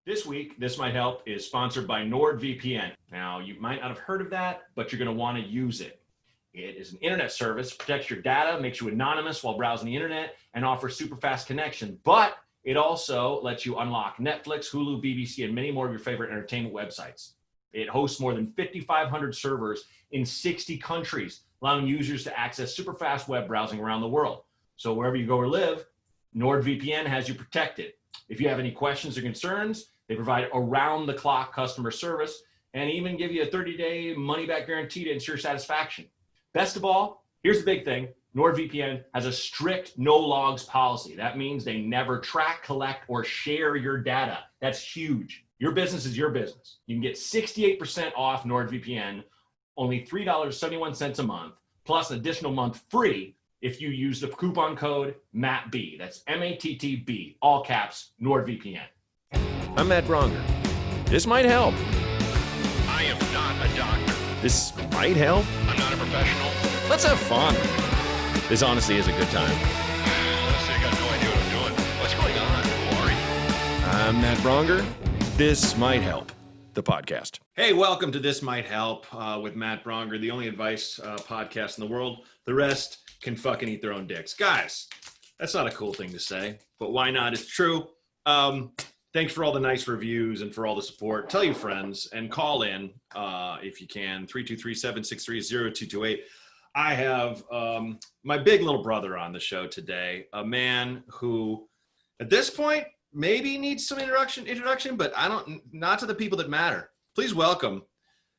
This week, This Might Help is sponsored by Nordvpn. Now, you might not have heard of that, but you're going to want to use it. It is an internet service, protects your data, makes you anonymous while browsing the internet, and offers super fast connection. But it also lets you unlock Netflix, Hulu, BBC, and many more of your favorite entertainment websites. It hosts more than 5,500 servers in 60 countries, allowing users to access super fast web browsing around the world. So wherever you go or live, Nordvpn has you protected. If you have any questions or concerns, they provide around-the-clock customer service and even give you a 30-day money-back guarantee to ensure satisfaction. Best of all, here's the big thing. NordVPN has a strict no-logs policy. That means they never track, collect, or share your data. That's huge. Your business is your business. You can get 68% off NordVPN, only $3.71 a month, plus an additional month free if you use the coupon code MATTB. That's MATTB, all caps, NordVPN. I'm Matt Braunger. This might help. I am not a doctor. This might help. I'm not a professional. Let's have fun. This honestly is a good time. Honestly, I got no idea what I'm doing. What's going on? Who are you? I'm Matt Braunger. This might help. The podcast. Hey, welcome to This Might Help with Matt Braunger, the only advice podcast in the world. The rest can fucking eat their own dicks. Guys, that's not a cool thing to say, but why not? It's true. Thanks for all the nice reviews and for all the support. Tell your friends and call in if you can, 323-763-0228. I have my big little brother on the show today, a man who at this point maybe needs some introduction, but not to the people that matter. Please welcome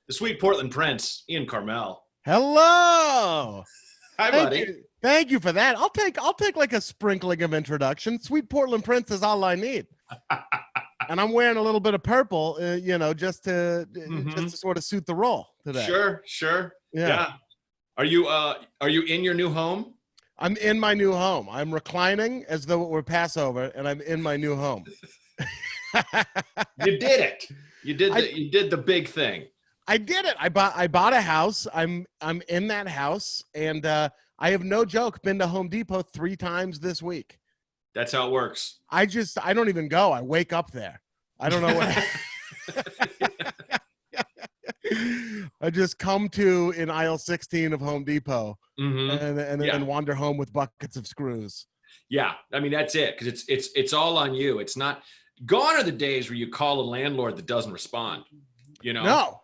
the sweet Portland Prince, Ian Karmel. Hello. Hi, buddy. Thank you for that. I'll take like a sprinkling of introduction. Sweet Portland Prince is all I need. And I'm wearing a little bit of purple, just to sort of suit the role today. Sure. Yeah. Are you in your new home? I'm in my new home. I'm reclining as though it were Passover, and I'm in my new home. You did it. You did the big thing. I did it. I bought a house. I'm in that house, and I have no joke been to Home Depot 3 times this week. That's how it works. I don't even go. I wake up there. I don't know what. I just come to in aisle 16 of Home Depot and then wander home with buckets of screws. Yeah, I mean that's it, because it's all on you. It's not gone are the days where you call a landlord that doesn't respond. No.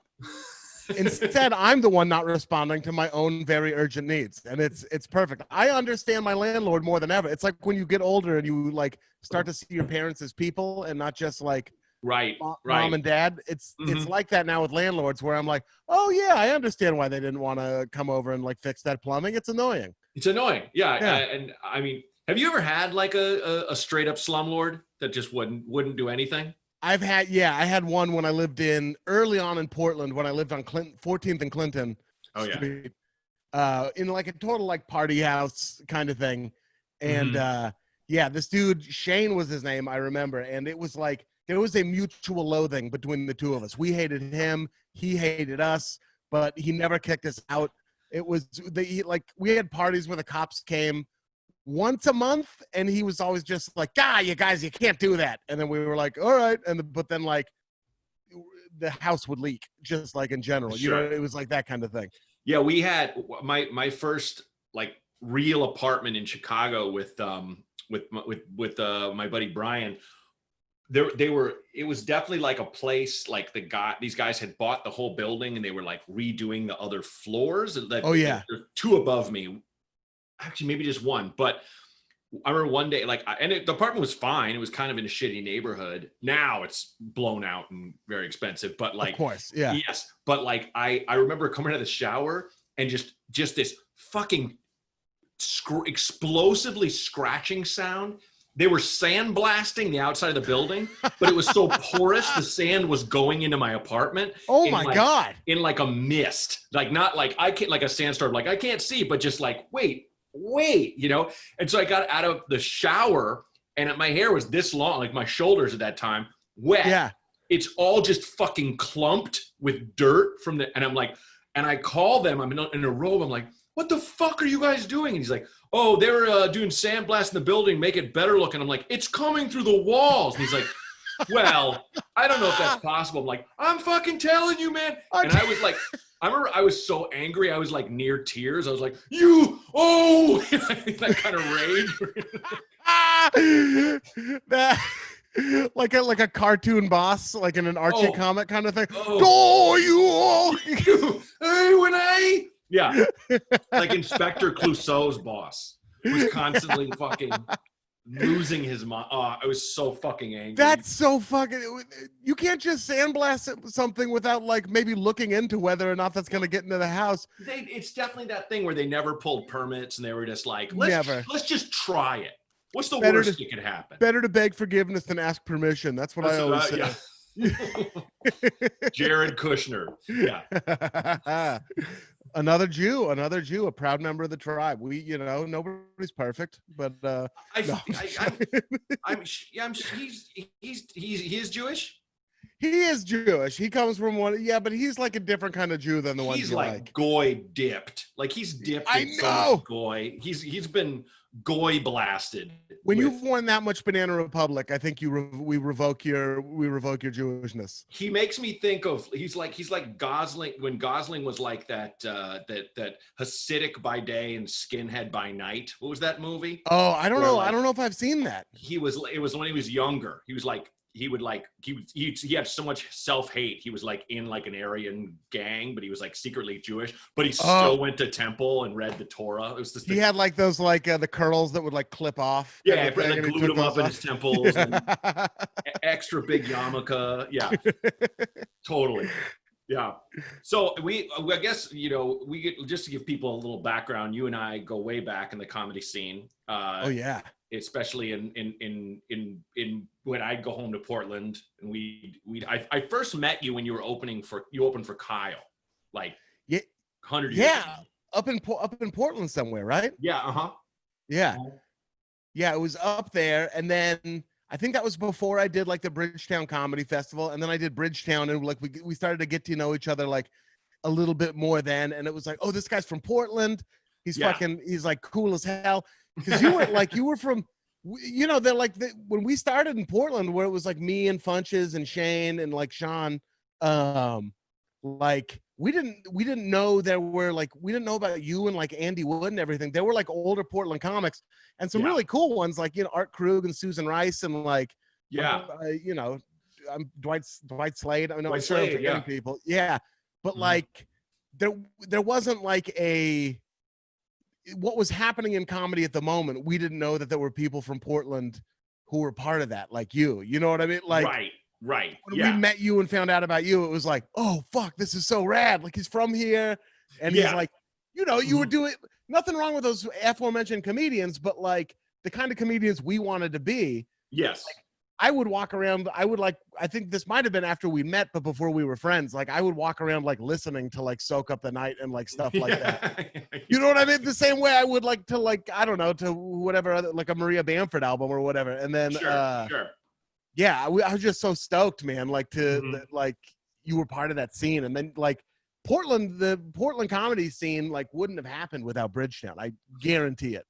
Instead, I'm the one not responding to my own very urgent needs, and it's perfect. I understand my landlord more than ever. It's like when you get older and you like start to see your parents as people and not just like mom and dad. It's like that now with landlords, where I'm like, oh yeah, I understand why they didn't want to come over and like fix that plumbing. It's annoying. Yeah. And I mean, have you ever had like a straight up slumlord that just wouldn't do anything? I had one when I lived early on in Portland, when I lived on 14th and Clinton Street, in like a total like party house kind of thing. And this dude, Shane was his name, I remember. And it was like, there was a mutual loathing between the two of us. We hated him, he hated us, but he never kicked us out. It was, we had parties where the cops came once a month, and he was always just like, you guys, you can't do that. And then we were like, all right. But then like the house would leak, just like in general. Sure. It was like that kind of thing. Yeah, we had my first like real apartment in Chicago with my buddy Brian. It was definitely like a place like these guys had bought the whole building and they were like redoing the other floors. There's 2 above me. Actually, maybe just 1, but I remember one day, the apartment was fine. It was kind of in a shitty neighborhood. Now it's blown out and very expensive, but like, of course, yeah. Yes. But like, I remember coming out of the shower and just this fucking explosively scratching sound. They were sandblasting the outside of the building, but it was so porous, the sand was going into my apartment. Oh my God. In like a mist, like not like I can't, like a sandstorm, like I can't see, but just like, wait, And so I got out of the shower and my hair was this long, like my shoulders at that time, wet. Yeah. It's all just fucking clumped with dirt and I'm like, and I call them, I'm in a robe. I'm like, what the fuck are you guys doing? And he's like, oh, they were doing sandblast in the building, make it better looking. I'm like, it's coming through the walls. And he's like, well, I don't know if that's possible. I'm like, I'm fucking telling you, man. And I was like, I remember I was so angry. I was like near tears. I was like, that kind of rage. That, like a cartoon boss, like in an Archie comic kind of thing. Yeah. Like Inspector Clouseau's boss was constantly fucking losing his mind. Oh, I was so fucking angry. That's so fucking. You can't just sandblast something without like maybe looking into whether or not that's going to get into the house. It's definitely that thing where they never pulled permits and they were just like, let's just try it. What's the worst that could happen? Better to beg forgiveness than ask permission. That's what I always say. Yeah. Jared Kushner. Yeah. Another Jew, a proud member of the tribe. We, nobody's perfect, but he is Jewish. He is Jewish. He comes from but he's like a different kind of Jew than the ones you like. Goy dipped. Like he's dipped. I in know. So much goy. He's been goy blasted. When you've won that much Banana Republic, I think we revoke your Jewishness. He makes me think of he's like Gosling when Gosling was like that Hasidic by day and skinhead by night. What was that movie? Oh, I don't know. I don't know if I've seen that. It was when he was younger. He was like he had so much self-hate. He was like in like an Aryan gang, but he was like secretly Jewish, but he still went to temple and read the Torah. It was just he had like those the curls that would like clip off. Yeah, he like glued them up in his temples and extra big yarmulke. Yeah. Totally. Yeah. So I guess, we get, just to give people a little background, you and I go way back in the comedy scene. Oh yeah. Especially in when I'd go home to Portland and I first met you when you opened for Kyle, like 100 years ago. up in Portland somewhere, right? Yeah. Yeah, it was up there, and then I think that was before I did like the Bridgetown Comedy Festival, and then I did Bridgetown, and like we started to get to know each other like a little bit more then, and it was like, oh, this guy's from Portland. He's like cool as hell. Because you were from, they're like when we started in Portland, where it was like me and Funches and Shane and like Sean, like we didn't know there were like we didn't know about you and like Andy Wood and everything. There were like older Portland comics and some really cool ones like Art Krug and Susan Rice and like Dwight Slade. I know I'm sure I'm forgetting people. Yeah, but like there wasn't like what was happening in comedy at the moment. We didn't know that there were people from Portland who were part of that, like you know what I mean? Like, right. When we met you and found out about you, it was like, oh fuck, this is so rad. Like he's from here. And he's like, you were doing nothing wrong with those aforementioned comedians, but like the kind of comedians we wanted to be. Yes. Like, I would walk around. I think this might've been after we met, but before we were friends, like I would walk around like listening to like Soak Up the Night and like stuff like that. You know what I mean? The same way I would like to like, I don't know, to whatever other, like a Maria Bamford album or whatever. And then, sure. Yeah, I was just so stoked, man. Like like you were part of that scene. And then like the Portland comedy scene, like wouldn't have happened without Bridgetown. I guarantee it.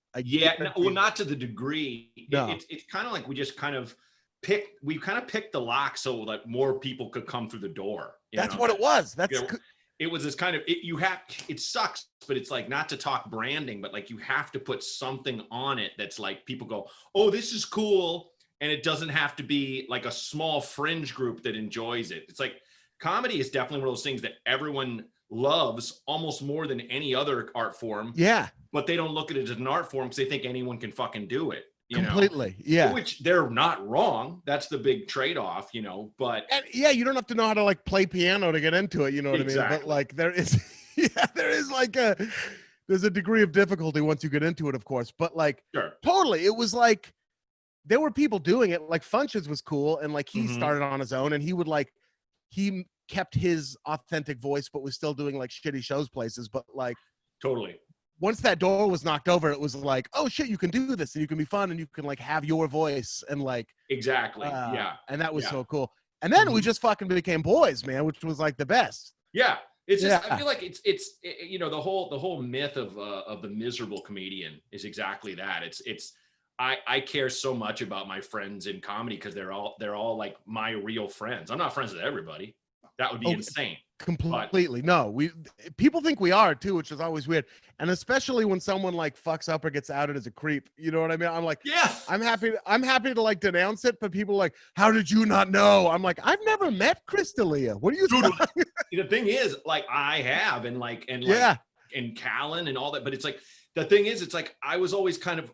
Not to the degree. No. It's kind of like we just kind of picked the lock so that more people could come through the door. That's what it was. It was this kind of it sucks, but it's like, not to talk branding, but like you have to put something on it that's like people go, oh, this is cool. And it doesn't have to be like a small fringe group that enjoys it. It's like comedy is definitely one of those things that everyone loves almost more than any other art form. Yeah. But they don't look at it as an art form because they think anyone can fucking do it. Completely. Yeah. Which they're not wrong. That's the big trade-off, but you don't have to know how to like play piano to get into it. You know what I mean? But like there is like there's a degree of difficulty once you get into it, of course. But like totally, it was like there were people doing it. Like Funches was cool. And like he started on his own and he would like, he kept his authentic voice, but was still doing like shitty shows places. But like totally. Once that door was knocked over, it was like, oh shit, you can do this and you can be fun and you can like have your voice and like exactly. Yeah. And that was so cool. And then we just fucking became boys, man, which was like the best. Yeah. It's just, I feel like it's the whole myth of the miserable comedian is exactly that. I care so much about my friends in comedy because they're all like my real friends. I'm not friends with everybody. That would be insane. Completely. No, people think we are too, which is always weird. And especially when someone like fucks up or gets outed as a creep. You know what I mean? I'm like, yeah, I'm happy to like denounce it, but people are like, how did you not know? I'm like, I've never met Chris D'Elia. What are you doing? The thing is, like, I have, and Callan and all that, but it's like, the thing is, it's like, I was always kind of,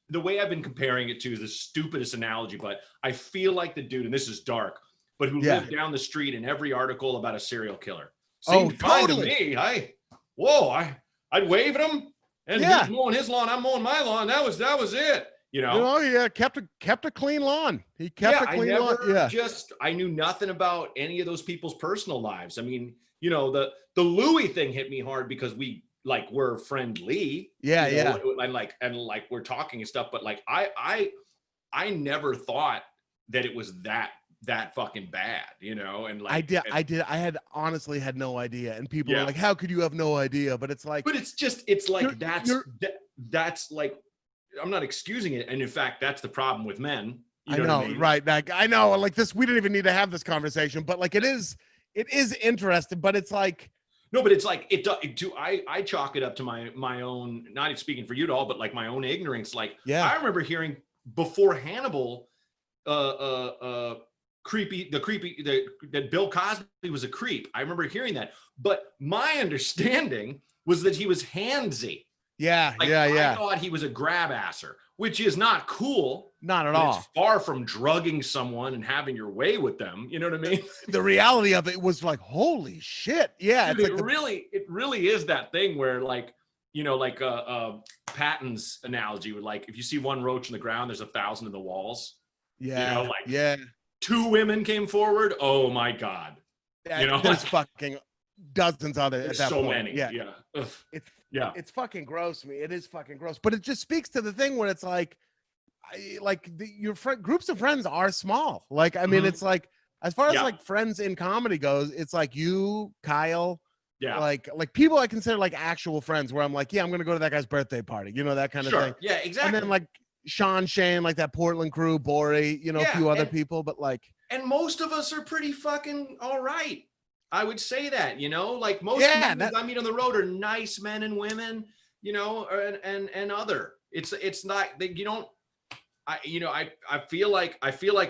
the way I've been comparing it to is the stupidest analogy, but I feel like the dude, and this is dark, but who lived down the street in every article about a serial killer. Seemed fine to me. I'd wave at him, and he's mowing his lawn, I'm mowing my lawn. That was it. You know, kept a clean lawn. He kept a clean lawn. Yeah. I knew nothing about any of those people's personal lives. I mean, you know, the Louis thing hit me hard because we're friendly. Yeah, you know, and we're talking and stuff. But like, I never thought that it was that fucking bad, you know. And like, I had honestly had no idea. And people are like, how could you have no idea? But it's like, that's like, I'm not excusing it. And in fact, that's the problem with men. I know, what I mean? Right. Like, I know, like this, we didn't even need to have this conversation, but like, it is interesting, but it's like, no, but it's like, I chalk it up to my own, not speaking for you at all, but like my own ignorance. Like, I remember hearing before Hannibal, that Bill Cosby was a creep. I remember hearing that, but my understanding was that he was handsy. I thought he was a grab asser, which is not cool. Not at all. It's far from drugging someone and having your way with them. You know what I mean? The reality of it was like, holy shit. Yeah. Dude, it really is that thing where like, you know, like Patton's analogy with like, if you see one roach in the ground, there's 1,000 in the walls. Yeah. You know, like 2 women came forward. Oh my God. You know, there's fucking dozens of it at that so point. Many. Yeah. It's fucking gross to me. It is fucking gross. But it just speaks to the thing where it's like, your groups of friends are small. Like, I mean, it's like, as far as like friends in comedy goes, it's like you, Kyle, like people I consider like actual friends where I'm like, I'm going to go to that guy's birthday party, you know, that kind of thing. Yeah, exactly. And then like Sean, Shane, like that Portland crew, Bori, you know, a few other people, but like. And most of us are pretty fucking all right. I would say that, you know, like most people I meet on the road are nice men and women, you know, and other. It's not that you don't. I feel like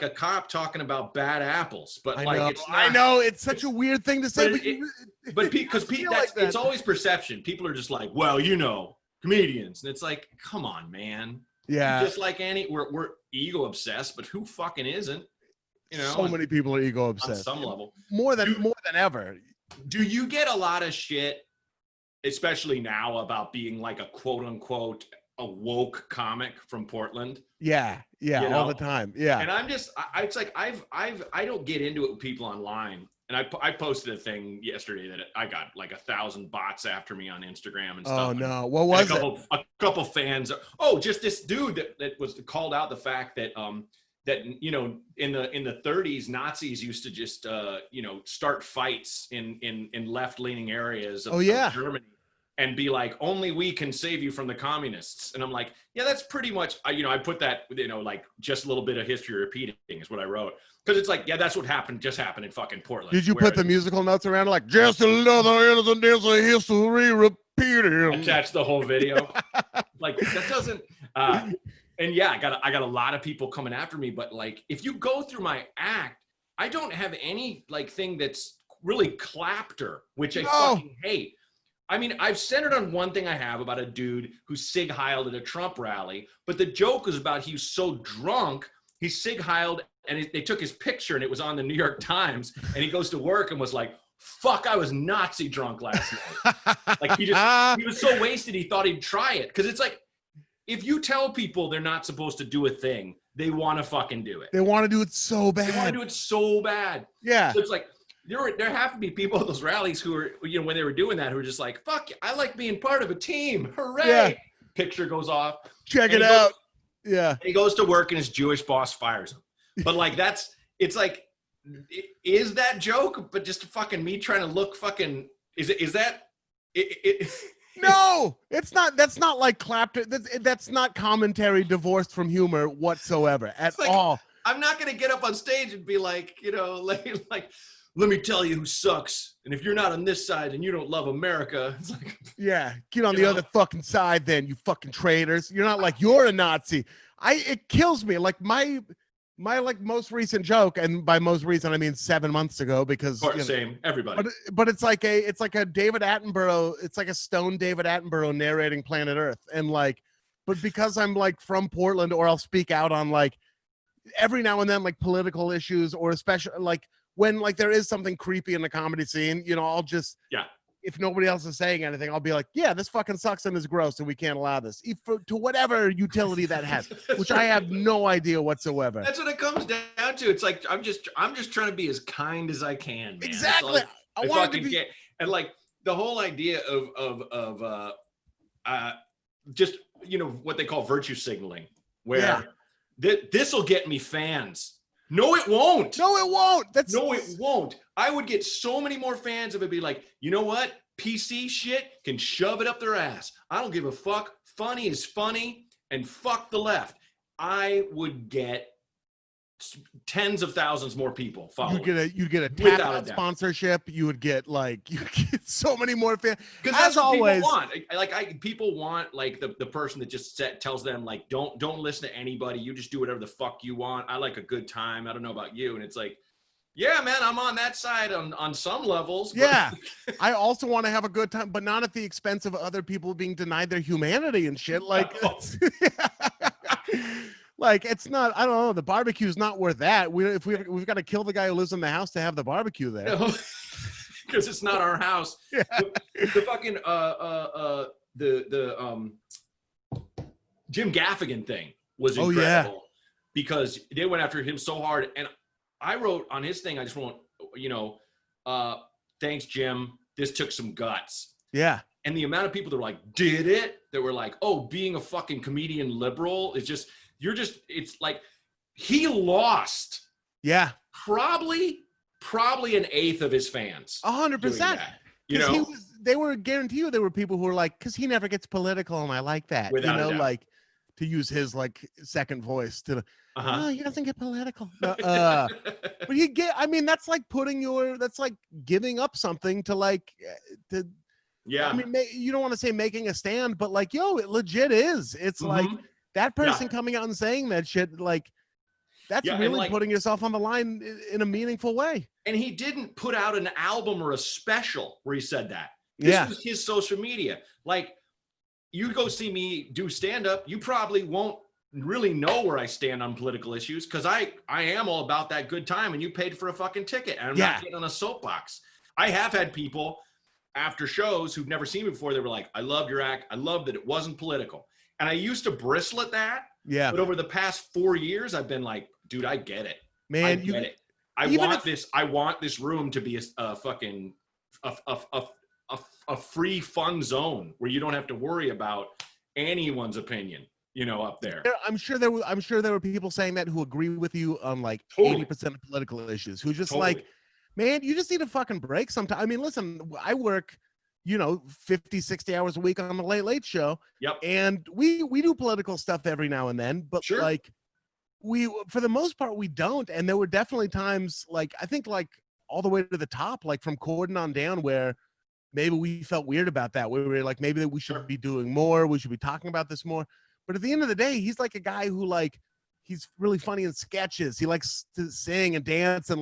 a cop talking about bad apples, but I know it's such a weird thing to say, but because it's always perception. People are just like, well, you know, comedians, and it's like, come on, man. Yeah. Just like we're ego obsessed, but who fucking isn't? You know, so many people are ego obsessed on some level, more than ever. Do you get a lot of shit, especially now, about being like a quote unquote a woke comic from Portland? Yeah, you know? All the time. Yeah. And I'm just, it's like I don't get into it with people online. And I posted a thing yesterday that I got like 1,000 bots after me on Instagram and stuff. Oh no, what was it? A couple fans. Oh, just this dude that was called out the fact that that, you know, in the 30s, Nazis used to just, you know, start fights in left-leaning areas of Germany and be like, only we can save you from the communists. And I'm like, yeah, that's pretty much, you know, I put that, you know, like just a little bit of history repeating is what I wrote. Because it's like, yeah, that's what just happened in fucking Portland. Did you put the musical notes around it? Like, just another innocent is a history repeating. Attach the whole video. Like, that doesn't... And yeah, I got a lot of people coming after me, but like, if you go through my act, I don't have any like thing that's really clapter, which I fucking hate. I mean, I've centered on one thing I have about a dude who sig heiled at a Trump rally, but the joke was about he was so drunk, he sig heiled and they took his picture and it was on the New York Times, and he goes to work and was like, fuck, I was Nazi drunk last night. Like he was so wasted he thought he'd try it. Cause it's like, if you tell people they're not supposed to do a thing, they want to fucking do it. They want to do it so bad. They want to do it so bad. Yeah. So it's like, there have to be people at those rallies who are, you know, when they were doing that, who were just like, fuck, I like being part of a team. Hooray. Yeah. Picture goes off. Check it out. Yeah. He goes to work and his Jewish boss fires him. But like, it's like, is that joke? But just fucking me trying to look fucking, is that, No, it's not. That's not like Clapton. That's not commentary divorced from humor whatsoever at like, all. I'm not going to get up on stage and be like, like, let me tell you who sucks. And if you're not on this side and you don't love America, it's like, yeah, get on the other fucking side then, you fucking traitors. You're not like you're a Nazi. It kills me. Like my like most recent joke, and by most recent I mean 7 months ago, because same, everybody. But it's like a David Attenborough. It's like a stone David Attenborough narrating Planet Earth, and like, but because I'm like from Portland, or I'll speak out on like every now and then like political issues, or especially like when like there is something creepy in the comedy scene, I'll just, if nobody else is saying anything, I'll be like, yeah, this fucking sucks and is gross and we can't allow this, to whatever utility that has, which I have no idea whatsoever. That's what it comes down to. It's like I'm just trying to be as kind as I can, man. Exactly. I want to be, and like the whole idea of just what they call virtue signaling, where this will get me fans. No, it won't. No, it won't. No, it won't. I would get so many more fans if it'd be like, you know what? PC shit can shove it up their ass. I don't give a fuck. Funny is funny, and fuck the left. I would get tens of thousands more people following. You get a tap sponsorship. You would get so many more fans. Because that's what people want. People want like the person that just tells them like, don't listen to anybody. You just do whatever the fuck you want. I like a good time. I don't know about you. And it's like, yeah, man, I'm on that side on some levels. But... Yeah. I also want to have a good time, but not at the expense of other people being denied their humanity and shit. Like, like it's not. I don't know. The barbecue's not worth that. We've got to kill the guy who lives in the house to have the barbecue there. Because it's not our house. Yeah. The fucking Jim Gaffigan thing was incredible because they went after him so hard. And I wrote on his thing, I just wrote, thanks, Jim. This took some guts. Yeah. And the amount of people that were like, did it? That were like, oh, being a fucking comedian liberal is just, it's like he lost. Yeah. Probably an eighth of his fans. 100%. They were guarantee you there were people who were like, because he never gets political, and I like that. Without a doubt. Like to use his like second voice to. Oh, he doesn't get political. But that's like that's like giving up something to like to. Yeah. I mean, you don't want to say making a stand, but like, it legit is. It's like that person coming out and saying that shit, like. That's really putting yourself on the line in a meaningful way. And he didn't put out an album or a special where he said that. This was his social media. Like, you go see me do stand-up, you probably won't really know where I stand on political issues because I am all about that good time, and you paid for a fucking ticket, and I'm not getting on a soapbox. I have had people after shows who've never seen me before, they were like, I loved your act. I loved that it wasn't political. And I used to bristle at that. Yeah. But over the past 4 years, I've been like, dude, I get it. Man, I get it. I want this room to be a fucking a free fun zone where you don't have to worry about anyone's opinion, up there. I'm sure there were people saying that who agree with you on like 80% of political issues, who just like, man, you just need a fucking break sometime. I mean, listen, I work 50, 60 hours a week on the Late Late Show. Yep. And we do political stuff every now and then, but like for the most part, we don't. And there were definitely times like, I think like all the way to the top, like from Corden on down, where maybe we felt weird about that. We were like, maybe that we should be doing more. We should be talking about this more. But at the end of the day, he's like a guy who like, he's really funny in sketches. He likes to sing and dance and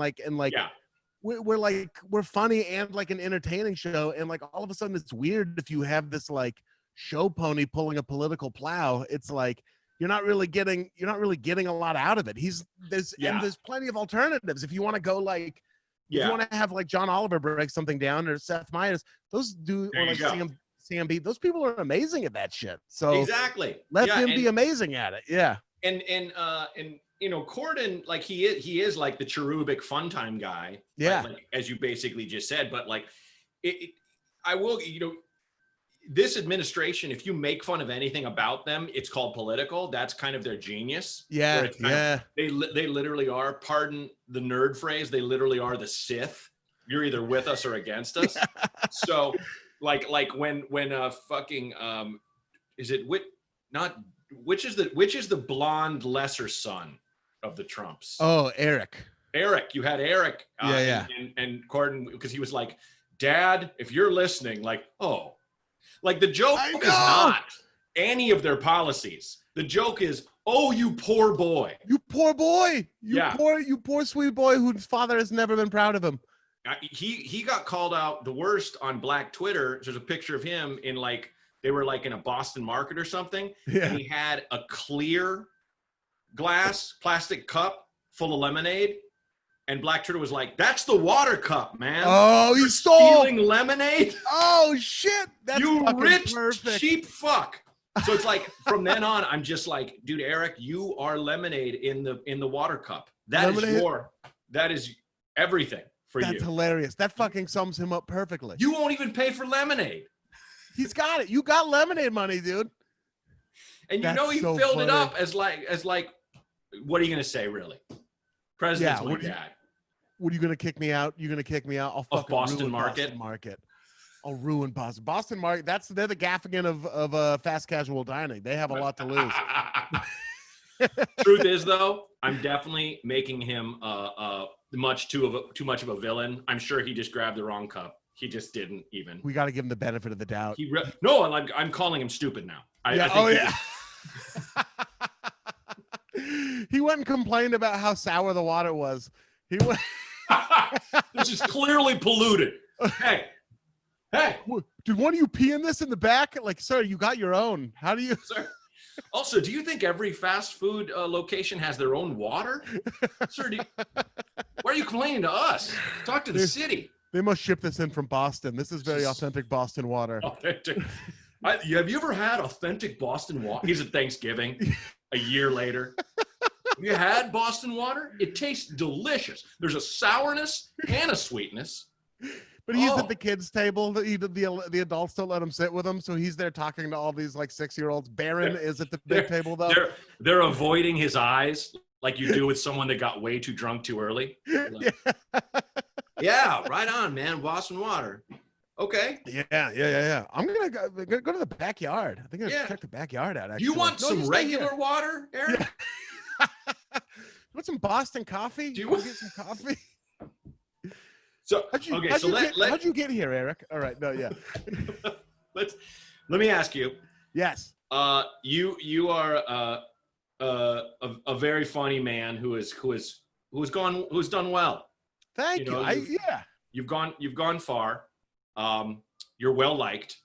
we're funny and like an entertaining show, and like all of a sudden it's weird if you have this like show pony pulling a political plow. It's like you're not really getting a lot out of it. And there's plenty of alternatives if you want to go like if you want to have like John Oliver break something down, or Seth Meyers, those do, or like Sam Beat. Those people are amazing at that shit. So exactly, let them be amazing at it. Yeah, and Corden, like he is like the cherubic fun time guy. Yeah. Right? Like, as you basically just said, but like I will, this administration, if you make fun of anything about them, it's called political. That's kind of their genius. Yeah. They literally are, pardon the nerd phrase, they literally are the Sith. You're either with us or against us. So like when fucking is it which is the blonde lesser son of the Trumps? Oh, Eric. You had Eric. And Corden, because he was like, Dad, if you're listening, like, oh, like the joke is not any of their policies. The joke is, oh, you poor boy. You poor boy. You poor sweet boy whose father has never been proud of him. He got called out the worst on Black Twitter. There's a picture of him in like, they were like in a Boston market or something. Yeah. And he had a clear glass plastic cup full of lemonade. And Black Twitter was like, that's the water cup, man. Oh, he stole stealing lemonade. Oh shit. That's you rich, perfect. cheap fuck. So it's like from then on, I'm just like, dude, Eric, you are lemonade in the water cup. That is everything for you. That's hilarious. That fucking sums him up perfectly. You won't even pay for lemonade. He's got it. You got lemonade money, dude. And you know he so filled funny. It up as like, what are you gonna say, really? President's my dad. What are you gonna kick me out? You're gonna kick me out? I'll fucking Boston ruin Market. Boston Market. I'll ruin Boston. Boston Market. They're the Gaffigan of fast casual dining. They have a lot to lose. Truth is, though, I'm definitely making him too much of a villain. I'm sure he just grabbed the wrong cup. He just didn't even. We got to give him the benefit of the doubt. I'm calling him stupid now. I think he went and complained about how sour the water was. He went. This is clearly polluted. Hey, did one of you pee in this in the back? Like, sir, you got your own. How do you? Sir. Also, do you think every fast food location has their own water? Sir, why are you complaining to us? Talk to the city. They must ship this in from Boston. This is very authentic Boston water. Authentic. Have you ever had authentic Boston water? He's at Thanksgiving a year later. Have you had Boston water? It tastes delicious. There's a sourness and a sweetness. But he's at the kids' table. The adults don't let him sit with them, so he's there talking to all these like 6-year-olds. Barron is at the big table though. They're avoiding his eyes like you do with someone that got way too drunk too early. Like, yeah, right on, man. Boston water. Okay. Yeah. I'm gonna go to the backyard. I think I'm gonna check the backyard out. Actually. Do you want some regular water, Eric? Yeah. You want some Boston coffee? Do you want to get some coffee? So how'd you get here, Eric? All right, no, yeah. Let me ask you. Yes. You are a very funny man who's done well. Thank you. You've gone far. You're well liked.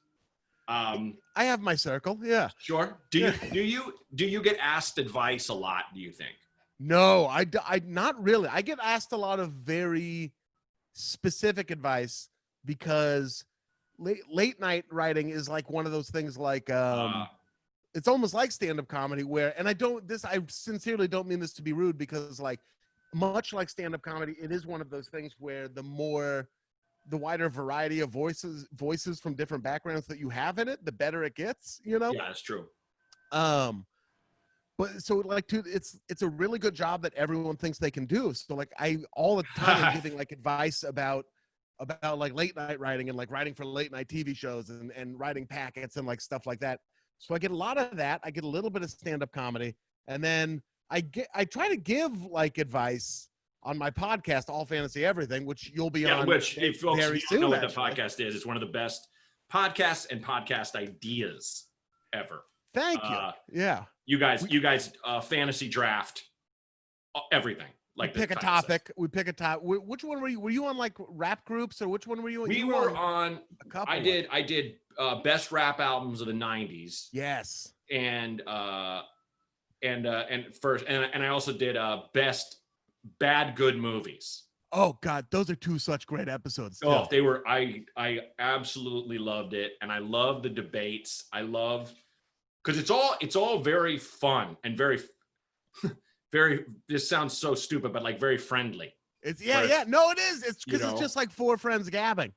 I have my circle. Yeah. Sure. Do you get asked advice a lot? Do you think? No, I not really. I get asked a lot of very specific advice because late night writing is like one of those things like it's almost like stand-up comedy where, and I sincerely don't mean this to be rude because like much like stand-up comedy, it is one of those things where the wider variety of voices from different backgrounds that you have in it, the better it gets, you know? Yeah, that's true. But so like, it's a really good job that everyone thinks they can do. So like I all the time am giving like advice about like late night writing and like writing for late night TV shows and writing packets and like stuff like that. So I get a lot of that. I get a little bit of stand-up comedy, and then I try to give like advice on my podcast, All Fantasy Everything, which you'll be on. Which if folks very don't know what soon, the podcast is, it's one of the best podcasts and podcast ideas ever. Thank you. Yeah. You guys fantasy draft everything. Like we pick a topic. We pick a topic. Which one were you? Were you on like rap groups or which one were you on? We were on a couple. I did best rap albums of the 90s. Yes. And I also did best bad good movies. Oh God, those are two such great episodes. Still. Oh, they were. I absolutely loved it, and I love the debates. I love because it's all very fun and very very. This sounds so stupid, but like very friendly. It's yeah. No, it is. It's because it's just like four friends gabbing.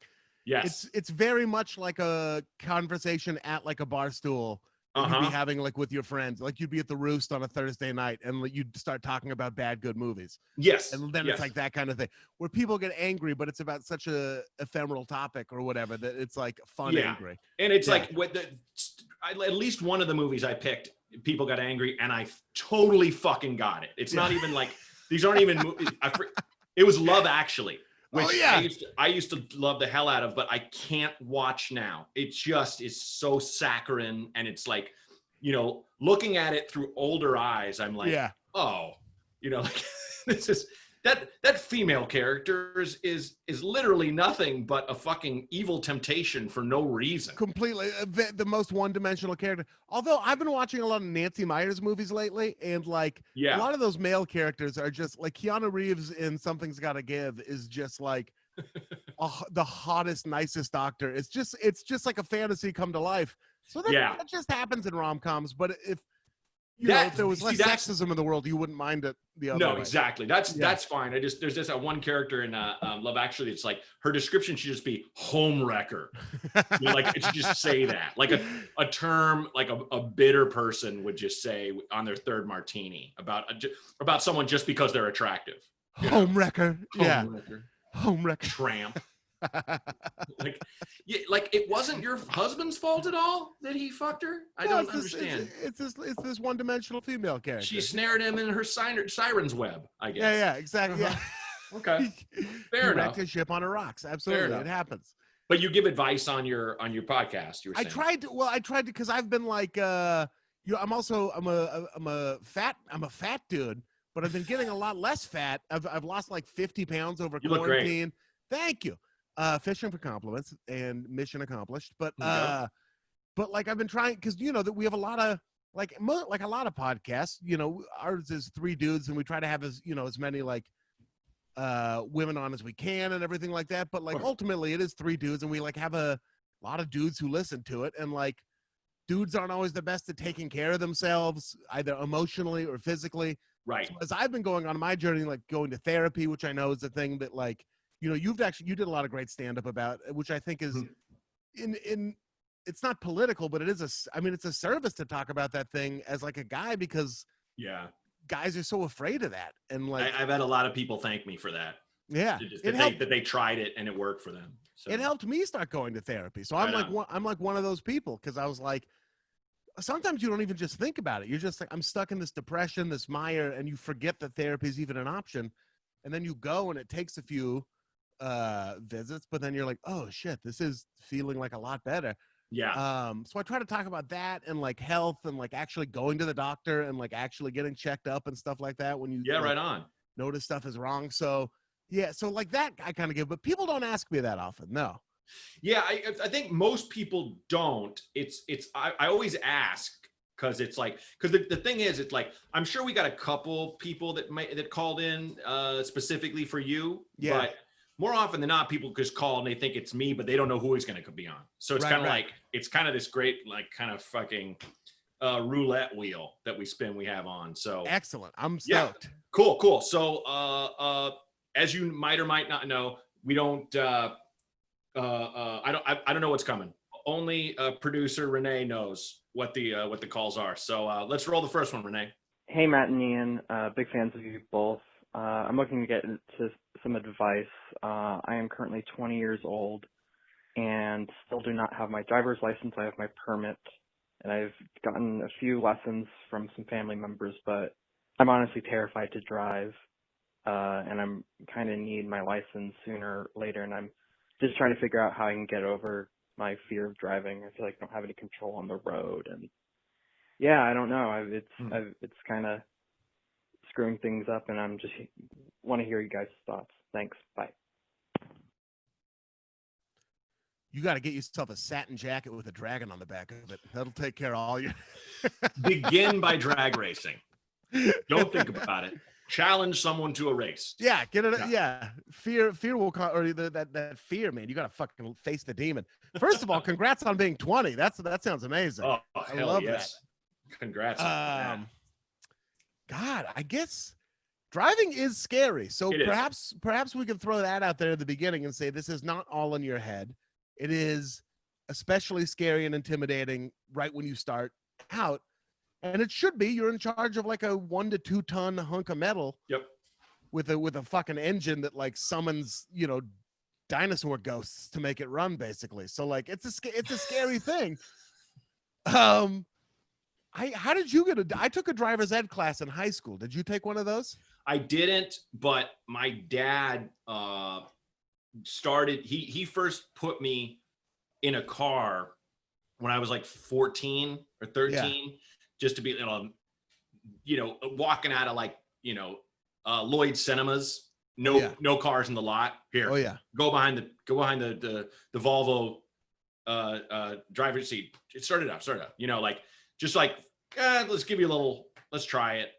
Yes, it's very much like a conversation at like a bar stool, that you'd be having like with your friends. Like you'd be at the Roost on a Thursday night and like, you'd start talking about bad, good movies. Yes. And then it's like that kind of thing where people get angry, but it's about such a ephemeral topic or whatever that it's like fun angry. And it's like at least one of the movies I picked, people got angry and I totally fucking got it. It's not even like, these aren't even movies. It was Love Actually. Which I used to love the hell out of, but I can't watch now. It just is so saccharine, and it's like, looking at it through older eyes, I'm like, like this is that female character is literally nothing but a fucking evil temptation for no reason. Completely the most one-dimensional character. Although I've been watching a lot of Nancy Meyers movies lately, and like a lot of those male characters are just like Keanu Reeves in Something's Gotta Give is just like the hottest, nicest doctor. It's just like a fantasy come to life. So that just happens in rom-coms. But if if there was less sexism in the world, you wouldn't mind it the other way. No, exactly. That's fine. There's just that one character in Love Actually. It's like her description should just be home wrecker. Like it should just say that, like a term like a bitter person would just say on their third martini about someone just because they're attractive. Home wrecker. Home wrecker. Tramp. like it wasn't your husband's fault at all that he fucked her. I don't understand. It's this one-dimensional female character. She snared him in her siren's web, I guess. Yeah, exactly. Yeah. Okay. Fair enough. Wrecked his ship on the rocks. Absolutely, it happens. But you give advice on your podcast. You were saying. I tried to because I've been like I'm a fat dude, but I've been getting a lot less fat. I've lost like 50 pounds over quarantine. Look great. Thank you. Fishing for compliments and mission accomplished. But like I've been trying because that we have a lot of like a lot of podcasts. Ours is 3 dudes, and we try to have as many like women on as we can and everything like that. But like ultimately, it is 3 dudes, and we like have a lot of dudes who listen to it, and like dudes aren't always the best at taking care of themselves, either emotionally or physically. Right. So as I've been going on my journey, like going to therapy, which I know is a thing that like. You did a lot of great stand-up about, which I think is in it's not political, but it is it's a service to talk about that thing as like a guy because guys are so afraid of that. And like I've had a lot of people thank me for that. Yeah. That they tried it and it worked for them. So. It helped me start going to therapy. So I'm like one of those people because I was like, sometimes you don't even just think about it. You're just like, I'm stuck in this depression, this mire, and you forget that therapy is even an option. And then you go and it takes a few visits, but then you're like, oh shit, this is feeling like a lot better. So I try to talk about that and like health and like actually going to the doctor and like actually getting checked up and stuff like that when you right on notice stuff is wrong. So so like that I kind of give, but people don't ask me that often. No. I think most people don't. I always ask because it's like the thing is it's like I'm sure we got a couple people that called in specifically for you, but more often than not, people just call and they think it's me, but they don't know who is going to be on. So it's kind of like, it's kind of this great, like kind of fucking roulette wheel that we have on. So excellent. I'm stoked. Cool. So as you might or might not know, we don't, I don't know what's coming. Only producer Renee knows what the calls are. So let's roll the first one, Renee. Hey, Matt and Ian, big fans of you both. I'm looking to get into some advice. I am currently 20 years old and still do not have my driver's license. I have my permit, and I've gotten a few lessons from some family members, but I'm honestly terrified to drive, and I'm kind of need my license sooner or later, and I'm just trying to figure out how I can get over my fear of driving. I feel like I don't have any control on the road, and I don't know. It's kind of screwing things up, and I'm just want to hear you guys' thoughts. Thanks. Bye. You got to get yourself a satin jacket with a dragon on the back of it. That'll take care of all your. Begin by drag racing. Don't think about it. Challenge someone to a race. Yeah, get it. Yeah, fear will come, or that fear, man. You got to fucking face the demon. First of all, congrats on being 20. That sounds amazing. Oh, I love that. Congrats. God, I guess driving is scary. So perhaps we can throw that out there at the beginning and say this is not all in your head. It is especially scary and intimidating right when you start out. And it should be, you're in charge of like a 1 to 2 ton hunk of metal. Yep. With a fucking engine that like summons, dinosaur ghosts to make it run, basically. So like it's a scary thing. How did you I took a driver's ed class in high school. Did you take one of those? I didn't, but my dad started. He first put me in a car when I was like 14 or 13, just to be walking out of like Lloyd Cinemas. No cars in the lot. Here, go behind the Volvo driver's seat. It started up. Let's give you a little. Let's try it.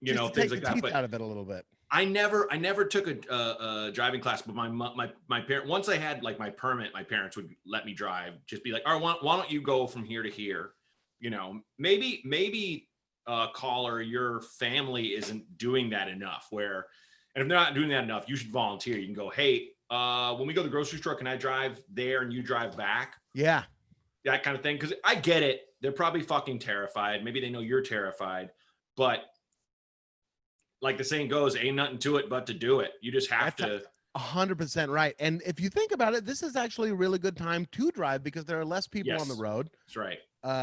Just things take like the that. teeth But out of it a little bit. I never took a driving class, but my parent, once I had like my permit, my parents would let me drive. Just be like, all right, why don't you go from here to here? Maybe caller, your family isn't doing that enough. And if they're not doing that enough, you should volunteer. You can go, hey, when we go to the grocery store, can I drive there and you drive back? Yeah, that kind of thing. Because I get it. They're probably fucking terrified. Maybe they know you're terrified, but like the saying goes, ain't nothing to it but to do it. You just have to. 100% right. And if you think about it, this is actually a really good time to drive because there are less people on the road. That's right.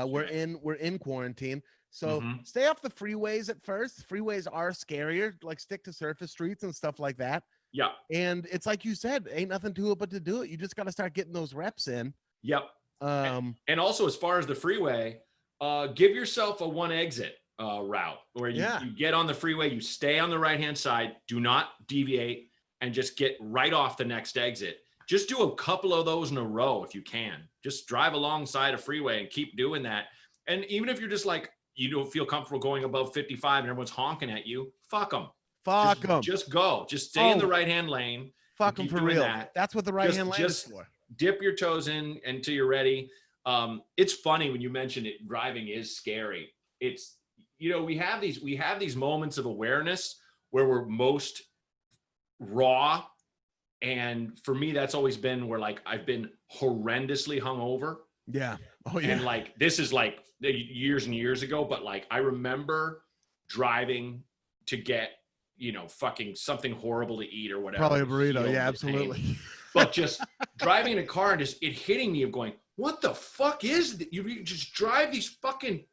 We're in quarantine. So stay off the freeways at first. Freeways are scarier, like stick to surface streets and stuff like that. Yeah. And it's like you said, ain't nothing to it but to do it. You just got to start getting those reps in. Yep. And also as far as the freeway, give yourself a one exit route where you get on the freeway, you stay on the right-hand side, do not deviate, and just get right off the next exit. Just do a couple of those in a row if you can. Just drive alongside a freeway and keep doing that. And even if you're just like, you don't feel comfortable going above 55 and everyone's honking at you, fuck them. Fuck them. Just go. Just stay in the right-hand lane. Fuck them for real. That's what the right-hand lane is for. Dip your toes in until you're ready. It's funny when you mentioned it, driving is scary. It's, we have these moments of awareness where we're most raw. And for me, that's always been where like I've been horrendously hungover. Yeah. Oh yeah. And like, this is like years and years ago, but like, I remember driving to get, fucking something horrible to eat or whatever. Probably a burrito. Yeah, absolutely. But just driving in a car and just it hitting me of going, what the fuck is that? You just drive these fucking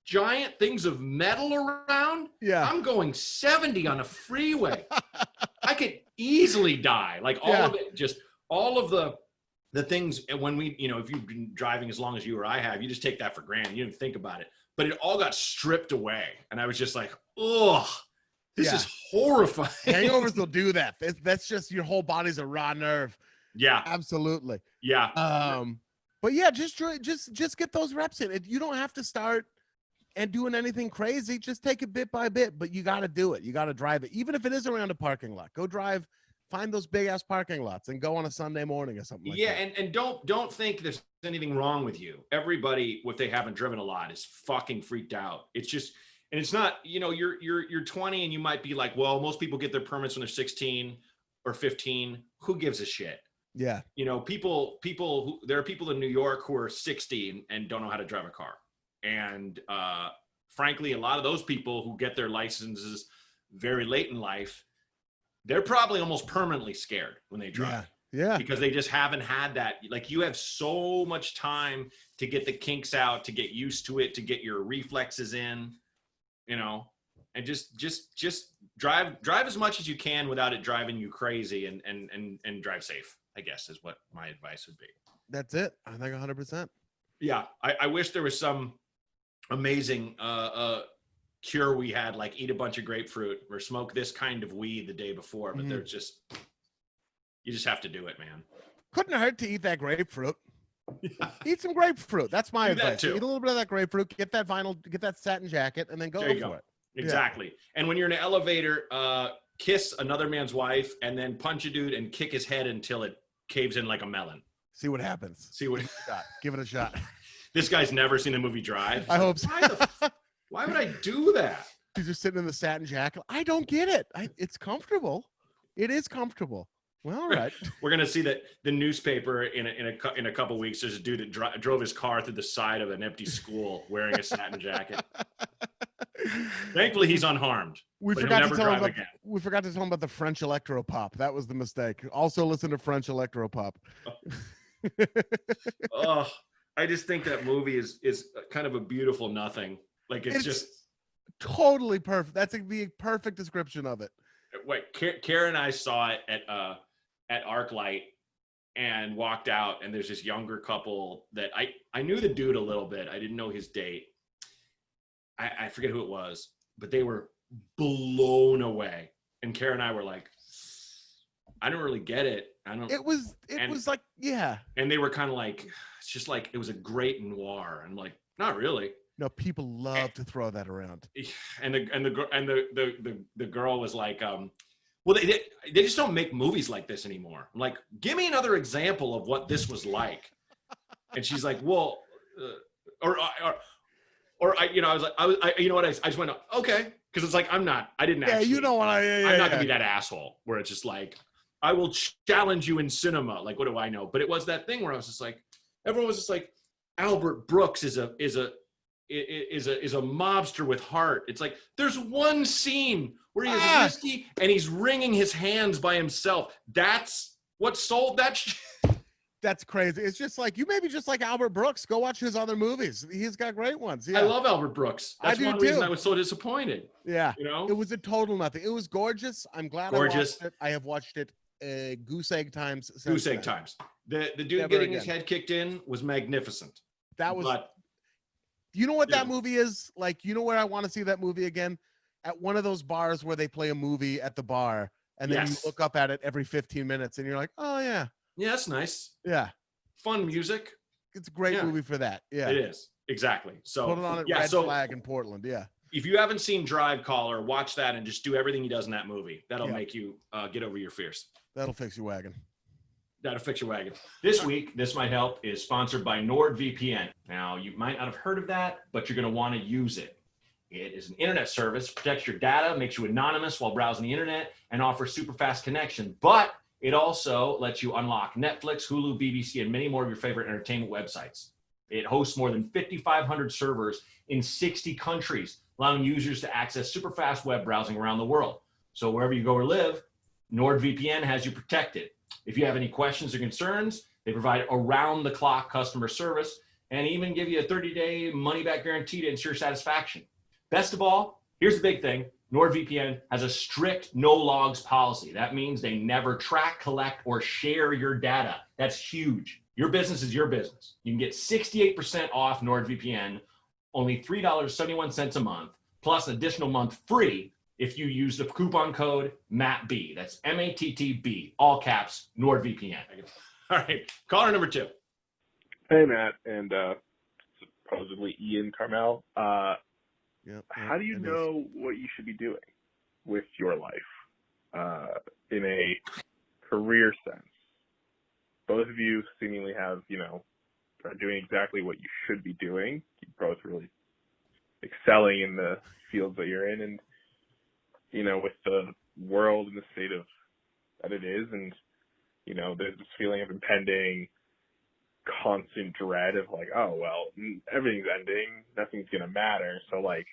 giant things of metal around? Yeah. I'm going 70 on a freeway. I could easily die. Like all of it, just all of the things. And when we, if you've been driving as long as you or I have, you just take that for granted. You don't think about it. But it all got stripped away. And I was just like, ugh, this is horrifying. Hangovers will do that. That's just your whole body's a raw nerve. Yeah. Absolutely. Yeah. But yeah, just get those reps in. You don't have to start and doing anything crazy. Just take it bit by bit, but you got to do it. You got to drive it. Even if it is around a parking lot, go drive, find those big ass parking lots and go on a Sunday morning or something like that. Yeah. And don't think there's anything wrong with you. Everybody, if they haven't driven a lot, is fucking freaked out. It's just, and it's not, you're 20 and you might be like, well, most people get their permits when they're 16 or 15. Who gives a shit? Yeah. There are people in New York who are 60 and don't know how to drive a car. And frankly, a lot of those people who get their licenses very late in life, they're probably almost permanently scared when they drive. Yeah. Because they just haven't had that. Like you have so much time to get the kinks out, to get used to it, to get your reflexes in, and just drive as much as you can without it driving you crazy and drive safe, I guess is what my advice would be. That's it. I think 100%. Yeah. I wish there was some amazing cure we had, like eat a bunch of grapefruit or smoke this kind of weed the day before, but you just have to do it, man. Couldn't hurt to eat that grapefruit. Yeah. Eat some grapefruit. That's my advice. Eat a little bit of that grapefruit, get that vinyl, get that satin jacket, and then go for it. Exactly. Yeah. And when you're in an elevator, kiss another man's wife and then punch a dude and kick his head until it caves in like a melon. See what happens. Give it a shot. This guy's never seen the movie Drive. I hope so. Why would I do that? He's just sitting in the satin jacket. I don't get it. It's comfortable. It is comfortable. Well, all right. We're gonna see that the newspaper in a couple weeks. There's a dude that drove his car through the side of an empty school wearing a satin jacket. Thankfully, he's unharmed. We but forgot he'll to never tell him drive about. again. We forgot to tell him about the French electropop. That was the mistake. Also, listen to French electropop. Oh, I just think that movie is kind of a beautiful nothing. Like it's just totally perfect. That's the perfect description of it. Wait, Karen and I saw it at ArcLight and walked out, and there's this younger couple that I knew the dude a little bit. I didn't know his date. I forget who it was, but they were blown away. And Karen and I were like, I don't really get it. It was like, yeah. And they were kind of like, it's just like, it was a great noir. I'm like, not really. No, people love to throw that around. And the girl was like, well, they just don't make movies like this anymore. I'm like, give me another example of what this was like. And she's like, well, or I, you know, I was like, you know what? I just went, okay. Cause it's like, I didn't actually, you don't want to, I'm not gonna be that asshole where it's just like, I will challenge you in cinema. Like, what do I know? But it was that thing where I was just like, everyone was just like, Albert Brooks is a mobster with heart. It's like, there's one scene where he has whiskey and he's wringing his hands by himself. That's what sold that shit. That's crazy. It's just like, you maybe just like Albert Brooks. Go watch his other movies. He's got great ones. Yeah. I love Albert Brooks. That's one reason I was so disappointed. Yeah. You know? It was a total nothing. It was gorgeous. I'm glad I watched it. I have watched it goose egg times. Goose egg times. The dude getting his head kicked in was magnificent. That was, you know what that movie is? Like, you know where I want to see that movie again? At one of those bars where they play a movie at the bar, and then you look up at it every 15 minutes and you're like, oh yeah. Yeah, that's nice. Yeah. Fun music. It's a great movie for that. Yeah. It is. Exactly. So put it on at Red Flag in Portland. Yeah. If you haven't seen Drive Caller, watch that and just do everything he does in that movie. That'll make you get over your fears. That'll fix your wagon. That'll fix your wagon. This week, This Might Help is sponsored by Nordvpn. Now, you might not have heard of that, but you're going to want to use it. It is an internet service, protects your data, makes you anonymous while browsing the internet, and offers super fast connection. But it also lets you unlock Netflix, Hulu, BBC, and many more of your favorite entertainment websites. It hosts more than 5,500 servers in 60 countries, allowing users to access super fast web browsing around the world. So wherever you go or live, NordVPN has you protected. If you have any questions or concerns, they provide around-the-clock customer service and even give you a 30-day money-back guarantee to ensure satisfaction. Best of all, here's the big thing. NordVPN has a strict no-logs policy. That means they never track, collect, or share your data. That's huge. Your business is your business. You can get 68% off NordVPN, only $3.71 a month, plus an additional month free if you use the coupon code MATTB. That's MATTB, all caps, NordVPN. All right, caller number 2. Hey, Matt, and supposedly Ian Karmel. How do you know what you should be doing with your life in a career sense? Both of you seemingly have, are doing exactly what you should be doing. You're both really excelling in the fields that you're in, and with the world and the state of that it is, and there's this feeling of impending constant dread of like, oh well, everything's ending, nothing's gonna matter, so like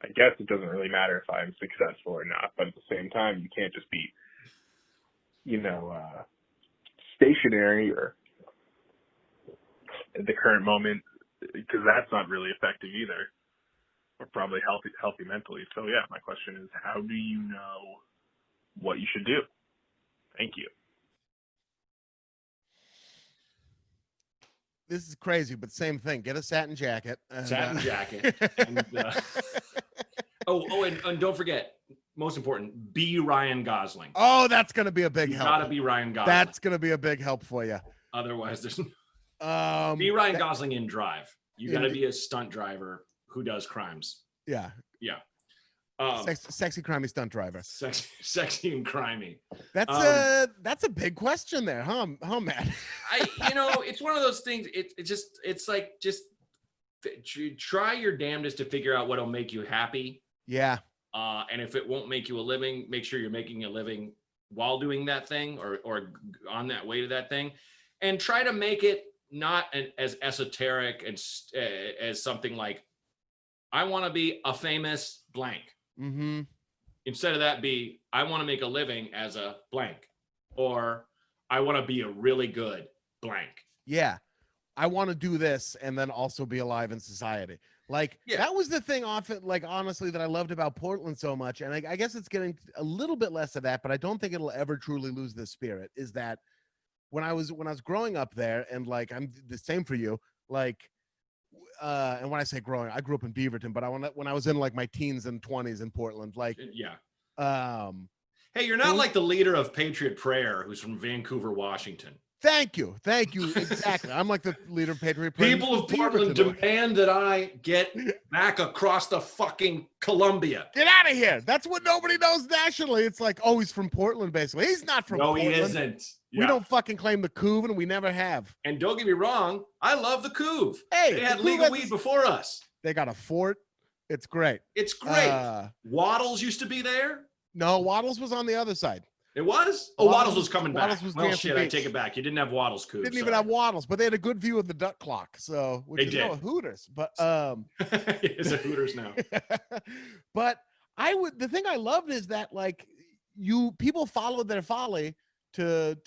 I guess it doesn't really matter if I'm successful or not. But at the same time, you can't just be stationary or at the current moment, because that's not really effective either, or probably healthy mentally. So yeah, my question is, how do you know what you should do? Thank you. This is crazy, but same thing. Get a satin jacket. And, jacket. And, and don't forget, most important, be Ryan Gosling. Oh, that's going to be a big help. Gotta be Ryan Gosling. That's going to be a big help for you. Otherwise, there's be Ryan Gosling in Drive. You got to be a stunt driver who does crimes. Yeah. Yeah. Sexy, crimey stunt driver. Sexy and crimey. That's a big question there, huh, Matt? It's one of those things. It's like try your damnedest to figure out what'll make you happy. Yeah. And if it won't make you a living, make sure you're making a living while doing that thing or on that way to that thing, and try to make it not as esoteric and as something like, I want to be a famous blank. Mm-hmm. Instead of that, I want to make a living as a blank, or I want to be a really good blank. Yeah. I want to do this and then also be alive in society. Like, that was the thing often, like, honestly, that I loved about Portland so much. And I guess it's getting a little bit less of that, but I don't think it'll ever truly lose the spirit, is that when I was growing up there, and like, I'm the same for you, like, and when I say growing, I grew up in Beaverton, but when I was in like my teens and 20s in Portland, like, hey, you're not like the leader of Patriot Prayer, who's from Vancouver, Washington. Thank you. Exactly. I'm like the leader of Patriot Prayer. People of Portland demand that I get back across the fucking Columbia. Get out of here. That's what nobody knows nationally. It's like, oh, he's from Portland, basically. He's not from Portland. No, he isn't. We don't fucking claim the Couve, and we never have. And don't get me wrong, I love the Couve. Hey, they had legal weed before us. They got a fort. It's great. It's great. Waddles used to be there. No, Waddles was on the other side. It was? Oh, Waddles was coming back. Was well, shit, I take it back. You didn't have Waddles, Couve. Didn't even have Waddles, but they had a good view of the duck clock. So, which is no Hooters, but it's a Hooters now. But the thing I loved is that, like, people followed their folly to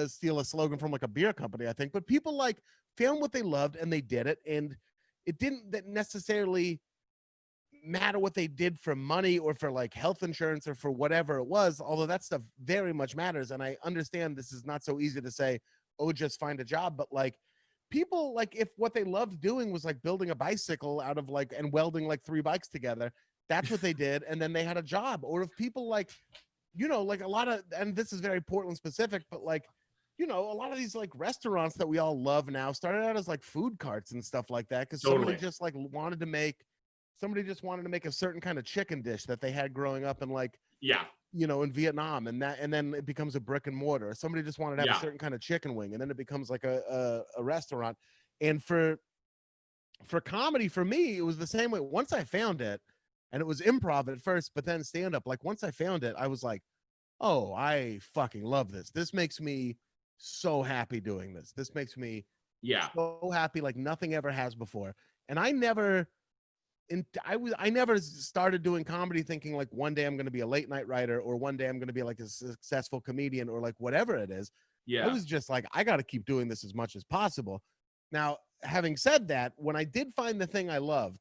steal a slogan from like a beer company, I think, but people like found what they loved and they did it, and it didn't necessarily matter what they did for money or for like health insurance or for whatever it was, although that stuff very much matters. And I understand this is not so easy to say, oh, just find a job, but like, people, like, if what they loved doing was like building a bicycle out of like and welding like 3 bikes together, that's what they did, and then they had a job. Or if people, like, you know, like a lot of, and this is very Portland specific, but like, you know, a lot of these like restaurants that we all love now started out as like food carts and stuff like that, because somebody just wanted to make a certain kind of chicken dish that they had growing up in, like, you know, in Vietnam, and then it becomes a brick and mortar. Somebody just wanted to have a certain kind of chicken wing, and then it becomes like a restaurant. And for comedy, for me, it was the same way. Once I found it, and it was improv at first, but then stand up. Like, once I found it, I was like, oh, I fucking love this. This makes me so happy doing this. This makes me so happy like nothing ever has before. And I never started doing comedy thinking like one day I'm going to be a late night writer, or one day I'm going to be like a successful comedian, or like whatever it is. I was just like, I got to keep doing this as much as possible. Now, having said that, when I did find the thing I loved,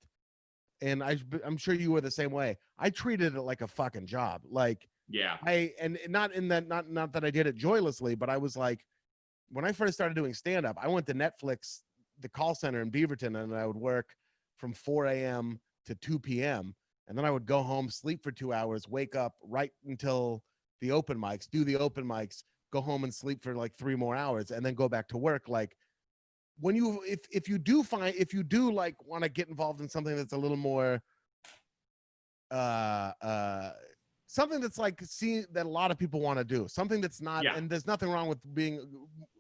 and I'm sure you were the same way, I treated it like a fucking job. Like, not that I did it joylessly, but I was like, when I first started doing stand-up, I went to Netflix, the call center in Beaverton, and I would work from 4 a.m. to 2 p.m. And then I would go home, sleep for 2 hours, wake up right until the open mics, do the open mics, go home and sleep for like 3 more hours, and then go back to work. Like, when if you do like want to get involved in something that's a little more something that's like that a lot of people want to do, something that's not, and there's nothing wrong with being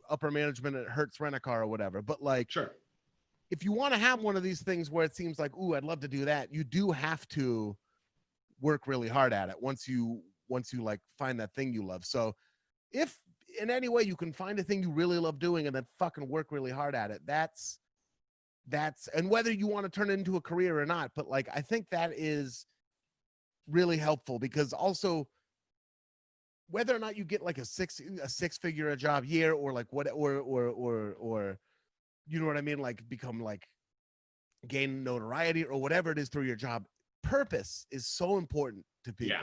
upper management at Hertz Rent-A-Car or whatever, but like, if you want to have one of these things where it seems like, ooh, I'd love to do that, you do have to work really hard at it once you like find that thing you love. So if in any way you can find a thing you really love doing and then fucking work really hard at it, that's and whether you want to turn it into a career or not, but like, I think that is really helpful, because also whether or not you get like a six-figure job year, or like what, or you know what I mean, like become like gain notoriety or whatever it is through your job, purpose is so important to people.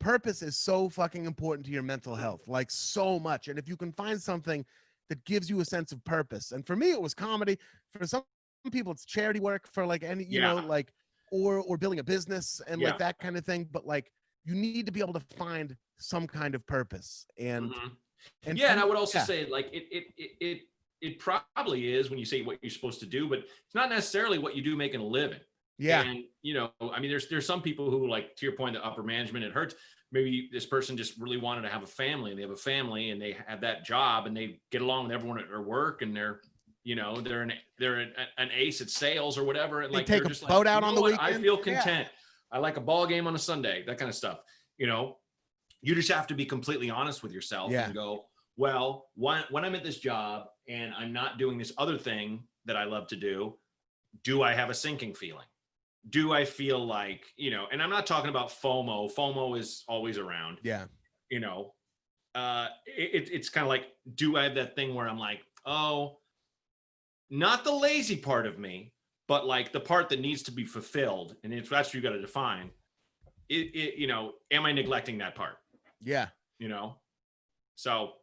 Purpose is so fucking important to your mental health, like so much. And if you can find something that gives you a sense of purpose, and for me it was comedy, for some people it's charity work, for like any, you know, like, or building a business and like that kind of thing. But like, you need to be able to find some kind of purpose. And and I would also say like it probably is when you say what you're supposed to do, but it's not necessarily what you do making a living. And you know, I mean, there's some people who, like, to your point, the upper management, it hurts. Maybe this person just really wanted to have a family, and they have a family and they have that job and they get along with everyone at their work, and they're, you know, they're an ace at sales or whatever. And like, take a boat out on the weekend. I feel content. I like a ball game on a Sunday, that kind of stuff, you know. You just have to be completely honest with yourself and go, well, when I'm at this job and I'm not doing this other thing that I love to do I have a sinking feeling? Do I feel like, you know, and I'm not talking about FOMO. FOMO is always around. Yeah. You know, it's kind of like, do I have that thing where I'm like, oh, not the lazy part of me, but like the part that needs to be fulfilled. And if that's what you got to define you know, am I neglecting that part? Yeah. You know, so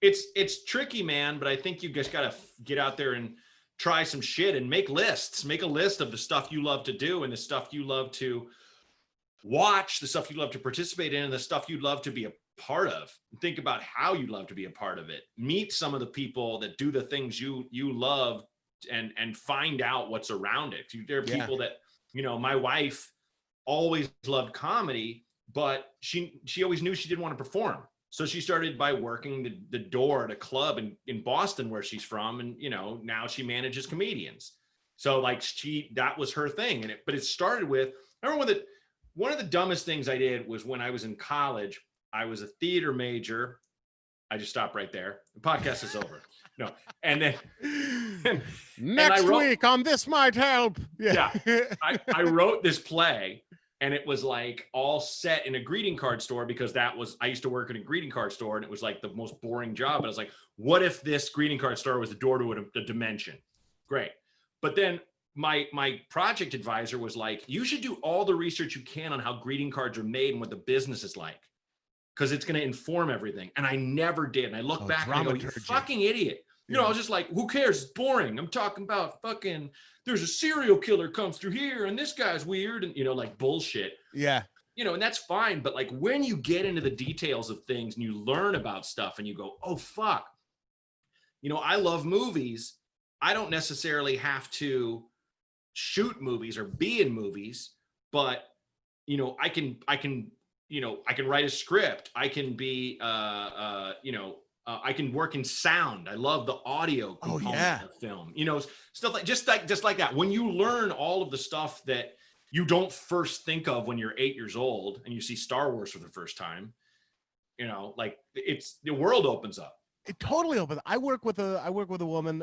it's tricky, man, but I think you just got to get out there and try some shit and make lists. Make a list of the stuff you love to do and the stuff you love to watch, the stuff you love to participate in, and the stuff you'd love to be a part of. Think about how you'd love to be a part of it. Meet some of the people that do the things you love and find out what's around it. There are people that, you know, my wife always loved comedy, but she always knew she didn't want to perform. So she started by working the door at a club in Boston where she's from. And, you know, now she manages comedians. So like that was her thing. But it started with, I remember one of the dumbest things I did was when I was in college, I was a theater major. I just stopped right there. The podcast is over. No. And then next week on This Might Help. Yeah. I wrote this play. And it was like all set in a greeting card store because I used to work in a greeting card store and it was like the most boring job. And I was like, what if this greeting card store was the door to a dimension? Great. But then my project advisor was like, you should do all the research you can on how greeting cards are made and what the business is like, because it's going to inform everything. And I never did. And I look back and I go, you fucking idiot. You know, I was just like, who cares? It's boring. I'm talking about fucking, there's a serial killer comes through here and this guy's weird and, you know, like bullshit. Yeah. You know, and that's fine. But like when you get into the details of things and you learn about stuff and you go, oh, fuck. You know, I love movies. I don't necessarily have to shoot movies or be in movies, but, you know, I can write a script. I can be, you know, I can work in sound. I love the audio component of film, you know, stuff like just like that. When you learn all of the stuff that you don't first think of when you're 8 years old and you see Star Wars for the first time, you know, like the world opens up. It totally opens. I work with a woman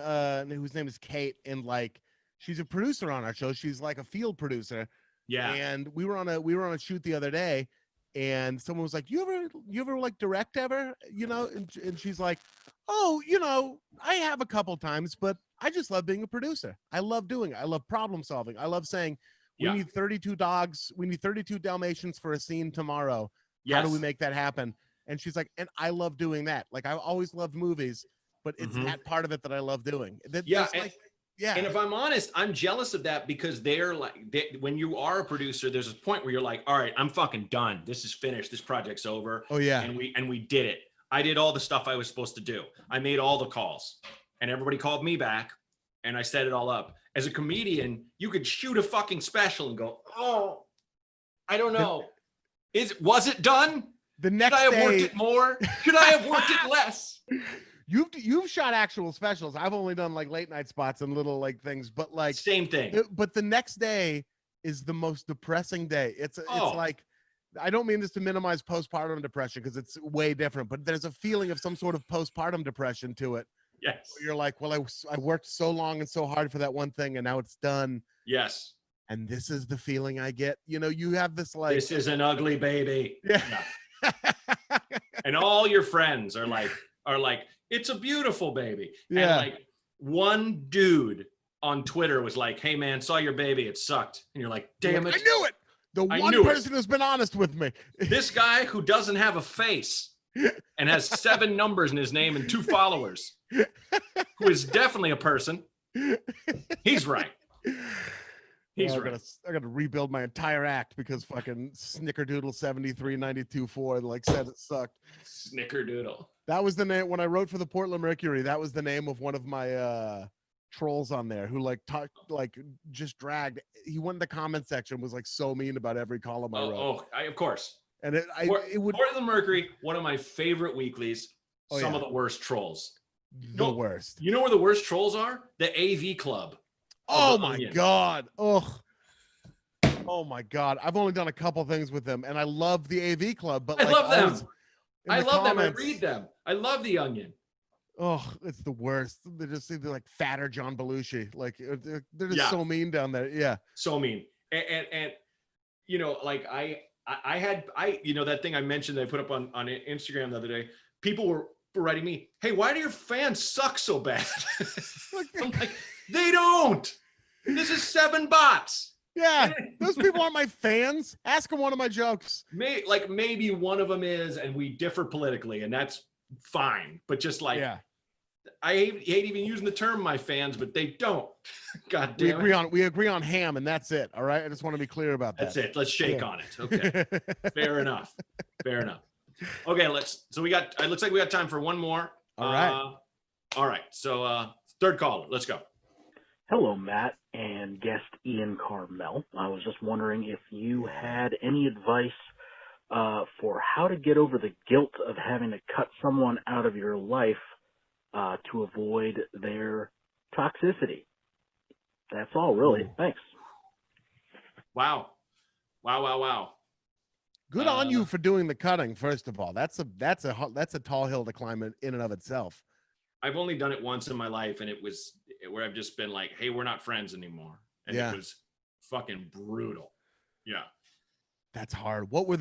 whose name is Kate, and like she's a producer on our show. She's like a field producer. Yeah. And we were on a shoot the other day. And someone was like, you ever like direct ever, you know? And she's like, oh, you know, I have a couple times, but I just love being a producer. I love doing it. I love problem solving. I love saying, we need 32 dogs. We need 32 Dalmatians for a scene tomorrow. How do we make that happen? And she's like, and I love doing that. Like I've always loved movies, but it's that part of it that I love doing. And if I'm honest, I'm jealous of that because when you are a producer, there's a point where you're like, all right, I'm fucking done. This is finished. This project's over. Oh yeah. And we did it. I did all the stuff I was supposed to do. I made all the calls and everybody called me back and I set it all up. As a comedian, you could shoot a fucking special and go, oh, I don't know. Was it done? The next Should I have worked it more? Should I have worked it less? You've shot actual specials. I've only done like late night spots and little like things, but like same thing. But the next day is the most depressing day. It's like, I don't mean this to minimize postpartum depression because it's way different, but there's a feeling of some sort of postpartum depression to it. Yes. You're like, well, I worked so long and so hard for that one thing and now it's done. Yes. And this is the feeling I get. You know, you have this like, this is an ugly baby. Yeah. And all your friends are like, it's a beautiful baby. Yeah. And like one dude on Twitter was like, hey man, saw your baby. It sucked. And you're like, damn it. I knew it. The one person who's been honest with me. This guy who doesn't have a face and has 7 numbers in his name and 2 followers, who is definitely a person. He's right. He's right. I gotta rebuild my entire act because fucking Snickerdoodle 7392.4 like said it sucked. Snickerdoodle. That was the name when I wrote for the Portland Mercury. That was the name of one of my trolls on there who like just dragged. He went in the comment section, was like so mean about every column I wrote. Of course. And it would Portland Mercury, one of my favorite weeklies. Some of the worst trolls. The worst. You know where the worst trolls are? The AV Club. Oh my God. Oh my God. I've only done a couple things with them and I love the AV Club, but I love them. I love comments. them. I read them. I love the Onion. Oh, it's the worst. They're just either like fatter John Belushi. Like they're just so mean down there. Yeah. So mean. And you know, like I you know, that thing I mentioned that I put up on Instagram the other day, people were writing me, hey, why do your fans suck so bad? I'm like, they don't. This is 7 bots. Yeah, those people aren't my fans. Ask them one of my jokes. Maybe one of them is, and we differ politically, and that's fine. But just like, I hate even using the term "my fans," but they don't. God damn it. We agree on ham, and that's it. All right, I just want to be clear about that. That's it. Let's shake on it. Okay, fair enough. Fair enough. Okay, So we got. It looks like we got time for one more. All right. All right. So third caller. Let's go. Hello, Matt and guest Ian Karmel. I was just wondering if you had any advice for how to get over the guilt of having to cut someone out of your life to avoid their toxicity. That's all, really. Thanks. Wow. Good on you for doing the cutting. First of all, that's a tall hill to climb in and of itself. I've only done it once in my life, and it was where I've just been like, hey, we're not friends anymore. And it was fucking brutal. Yeah. That's hard. What were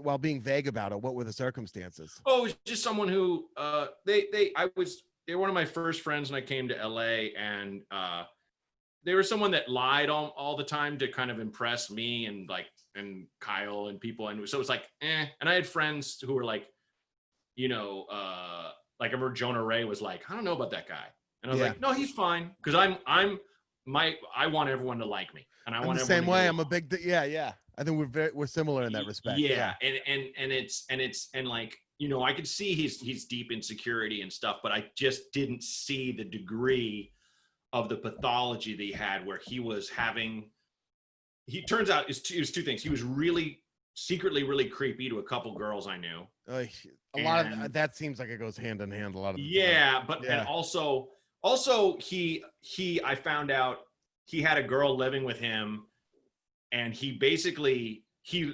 while being vague about it, what were the circumstances? Oh, it was just someone who they were one of my first friends when I came to LA, and they were someone that lied all the time to kind of impress me and Kyle and people. And so it was like, And I had friends who were like, you know, like I remember Jonah Ray was like, I don't know about that guy. And I was like, no, he's fine. Cause I want everyone to like me. And I want the same way. I'm a big, yeah. I think we're similar in that respect. Yeah. And it's like, you know, I could see he's deep insecurity and stuff, but I just didn't see the degree of the pathology that he had, where he turns out it was two things. He was really secretly really creepy to a couple girls I knew. A lot of that seems like it goes hand in hand a lot of the time. And also he I found out he had a girl living with him, and he basically she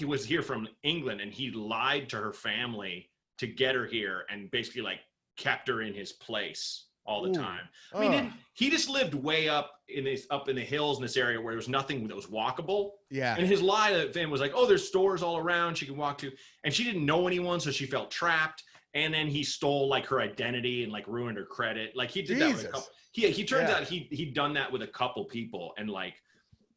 was here from England, and he lied to her family to get her here, and basically like kept her in his place all the time. I mean, he just lived way up in the hills in this area where there was nothing that was walkable. Yeah. And his lie to the family was like, oh, there's stores all around she can walk to. And she didn't know anyone, so she felt trapped. And then he stole like her identity and like ruined her credit. Like he did that with a couple. He turns out he'd done that with a couple people. And like,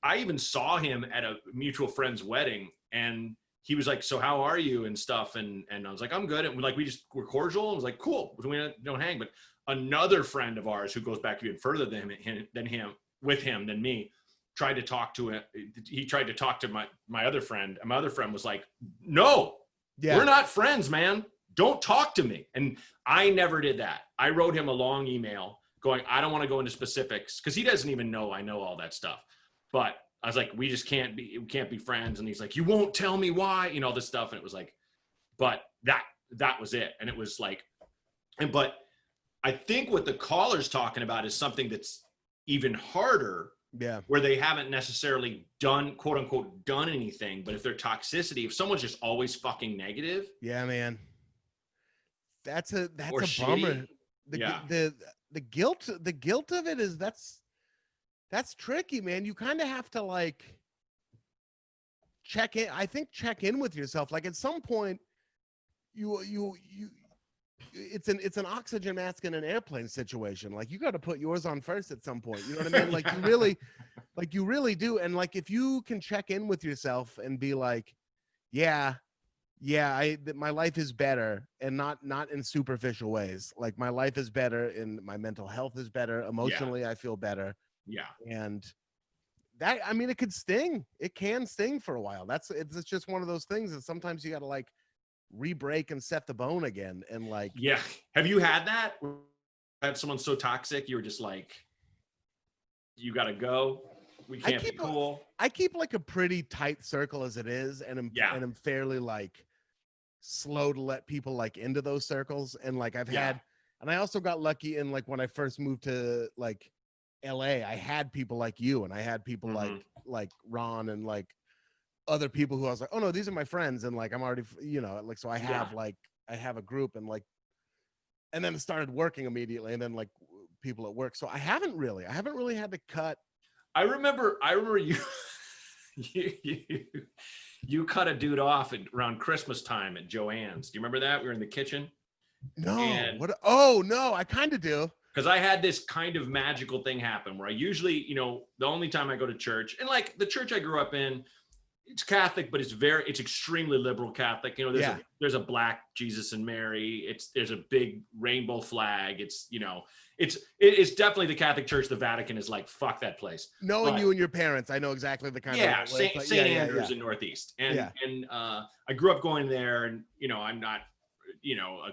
I even saw him at a mutual friend's wedding, and he was like, so how are you and stuff. And I was like, I'm good. And we just were cordial. And was like, cool. We don't hang. But another friend of ours who goes back even further than me, tried to talk to him. He tried to talk to my other friend, and my other friend was like, no, we're not friends, man. Don't talk to me. And I never did that. I wrote him a long email going, I don't want to go into specifics, because he doesn't even know I know all that stuff. But I was like, we can't be friends. And he's like, you won't tell me why, you know, this stuff. And it was like, but that was it. And it was like, but I think what the caller's talking about is something that's even harder, where they haven't necessarily done, quote unquote, done anything. But if their toxicity, if someone's just always fucking negative. Yeah, man. That's a bummer. The guilt of it is that's tricky, man. You kind of have to like check in with yourself. Like at some point it's an oxygen mask in an airplane situation. Like you got to put yours on first at some point. You know what I mean? Like you really do. And like, if you can check in with yourself and be like, my life is better, and not in superficial ways. Like my life is better and my mental health is better. Emotionally, I feel better. Yeah. And that, I mean, it could sting. It can sting for a while. It's just one of those things that sometimes you got to like re-break and set the bone again. And like, yeah. Have you had that? Had someone so toxic, you were just like, you got to go. We can't be cool. I keep like a pretty tight circle as it is. And I'm fairly like slow to let people like into those circles. And like I've had, and I also got lucky in like when I first moved to like LA, I had people like you, and I had people like Ron and like other people who I was like, oh no, these are my friends, and like I'm already, you know, like so I have I have a group, and like, and then it started working immediately, and then like people at work. So I haven't really had to cut. I remember you you cut a dude off around Christmas time at Joanne's. Do you remember that? We were in the kitchen. No. And What? Oh no, I kind of do. Because I had this kind of magical thing happen where I usually, you know, the only time I go to church, and like the church I grew up in, it's Catholic, but it's extremely liberal Catholic. You know, there's a black Jesus and Mary. There's a big rainbow flag. It's, you know, it's definitely the Catholic Church. The Vatican is like, fuck that place. Knowing you and your parents, I know exactly the kind of St. Andrews in Northeast, and I grew up going there, and you know, I'm not, you know,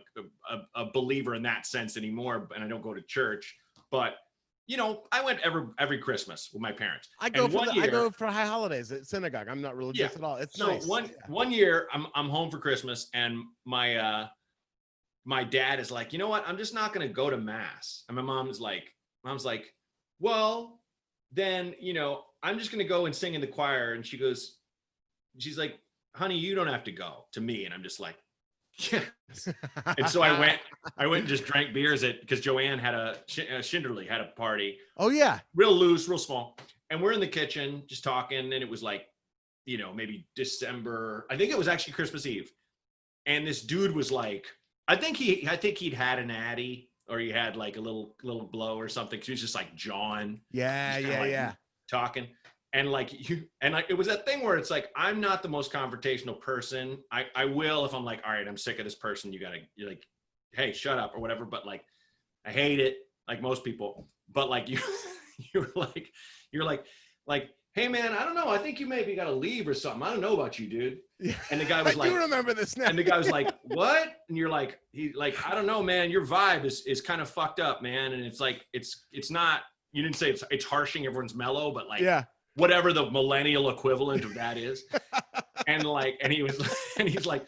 a believer in that sense anymore, and I don't go to church, but you know, I went every Christmas with my parents. I go for high holidays at synagogue. I'm not religious at all. It's so nice. One year I'm home for Christmas, and my dad is like, you know what? I'm just not going to go to mass. And my mom's like, well, then, you know, I'm just going to go and sing in the choir. And she's like, honey, you don't have to go, to me. And I'm just like, yes. And so I went and just drank beers because Joanne had Schinderly had a party. Oh yeah. Real loose, real small. And we're in the kitchen just talking. And it was like, you know, maybe December. I think it was actually Christmas Eve. And this dude was like, I think he'd had an Addy, or he had like a little blow or something. He was just like jawing. Yeah. Talking. And it was that thing where it's like, I'm not the most confrontational person. I will, if I'm like, all right, I'm sick of this person. You're like, hey, shut up or whatever. But like, I hate it, like most people. But like you're like, hey man, I don't know. I think you maybe got to leave or something. I don't know about you, dude. Yeah. And the guy was like, I do remember this now. And the guy was like, what? And you're like, I don't know, man. Your vibe is kind of fucked up, man. And it's like, it's not. You didn't say it's harshing everyone's mellow, but like, whatever the millennial equivalent of that is. And he's like,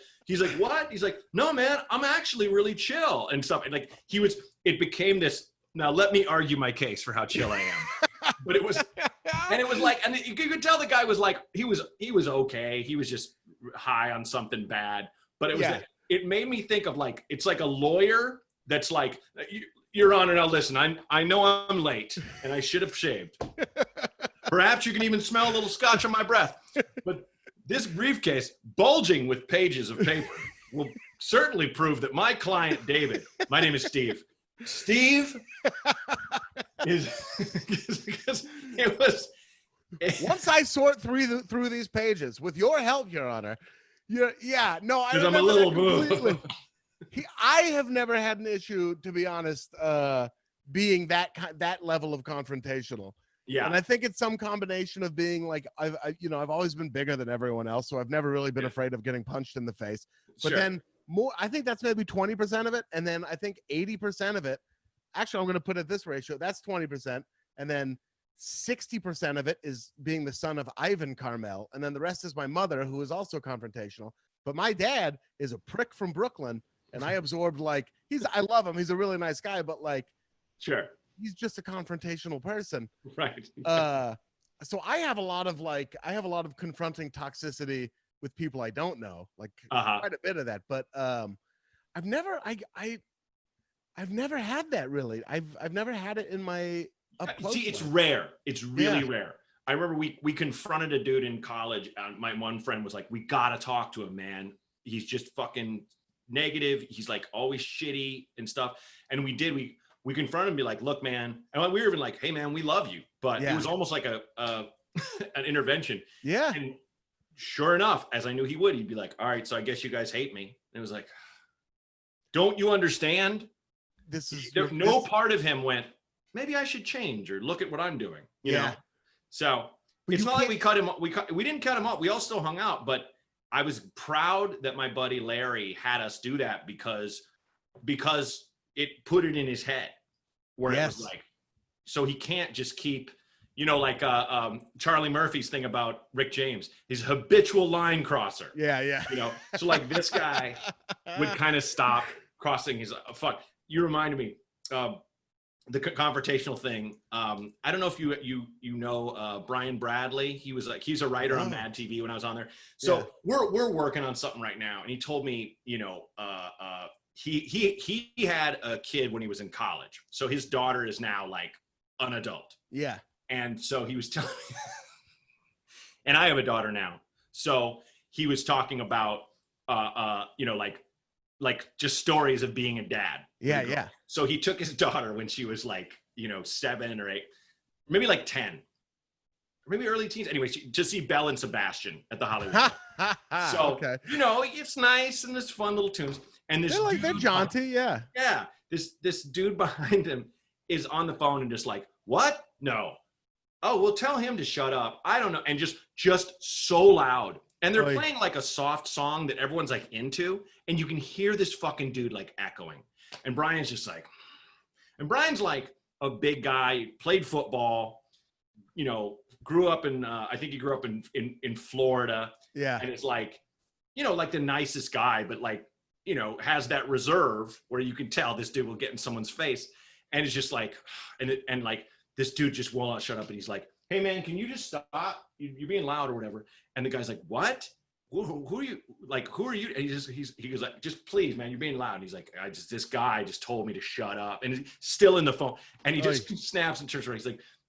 what? He's like, no, man, I'm actually really chill and stuff. And like, it became this, now let me argue my case for how chill I am. But it was like, and you could tell the guy was like, he was okay. He was just high on something bad. But it was, it made me think of like, it's like a lawyer that's like, Your Honor, now listen, I know I'm late and I should have shaved. Perhaps you can even smell a little scotch on my breath. But this briefcase, bulging with pages of paper, will certainly prove that my client, David, my name is Steve. Steve is because it was. Once I sort through these pages, with your help, Your Honor, because I'm a little completely. I have never had an issue, to be honest, being that level of confrontational. Yeah, and I think it's some combination of being like I've always been bigger than everyone else, so I've never really been afraid of getting punched in the face. But then more, I think that's maybe 20% of it, and then I think 80% of it. Actually, I'm going to put it this ratio. That's 20%, and then 60% of it is being the son of Ivan Karmel, and then the rest is my mother, who is also confrontational. But my dad is a prick from Brooklyn, and I absorbed like I love him. He's a really nice guy, but like, he's just a confrontational person. Right. So I have a lot of confronting toxicity with people I don't know, like quite a bit of that. But I've never had that really. I've never had it in my up close. See, it's rare. It's really rare. I remember we confronted a dude in college. My one friend was like, we got to talk to him, man. He's just fucking negative. He's like always shitty and stuff. And we did. We confronted him and be like, look, man. And we were even like, hey, man, we love you. But it was almost like an intervention. Yeah. And sure enough, as I knew he would, he'd be like, all right, so I guess you guys hate me. And it was like, don't you understand? No part of him went, maybe I should change or look at what I'm doing. You know? So it's not like we cut him. We didn't cut him off. We all still hung out, but I was proud that my buddy Larry had us do that because it put it in his head where it was like, so he can't just keep, like Charlie Murphy's thing about Rick James, his habitual line crosser. Yeah. So like this guy would kind of stop crossing his, you reminded me, the confrontational thing. I don't know if you know Brian Bradley. He's a writer on Mad TV when I was on there. So we're working on something right now, and he told me, you know, he had a kid when he was in college. So his daughter is now like an adult. Yeah. And so he was telling me, and I have a daughter now. So he was talking about, you know, like just stories of being a dad. Yeah, yeah. So he took his daughter when she was like, you know, 7 or 8, maybe like 10, maybe early teens. Anyway, to see Belle and Sebastian at the Hollywood Bowl. So, you know, it's nice and there's fun little tunes. And this they're jaunty, yeah. Yeah. This dude behind him is on the phone and just like, what? No. Oh, well, tell him to shut up. I don't know. And just so loud. And they're playing like a soft song that everyone's like into. And you can hear this fucking dude like echoing. And Brian's just like, and Brian's like a big guy, played football, you know, grew up in, I think he grew up in Florida. Yeah. And it's like, you know, like the nicest guy, but like, you know, has that reserve where you can tell this dude will get in someone's face. And it's just like, and like this dude just will not shut up. And he's like, hey man, can you just stop? You're being loud or whatever. And the guy's like, what? Who are you? Like, who are you? And he goes like, just please, man, you're being loud. And he's like, this guy just told me to shut up. And he's still in the phone. And he just snaps and turns around.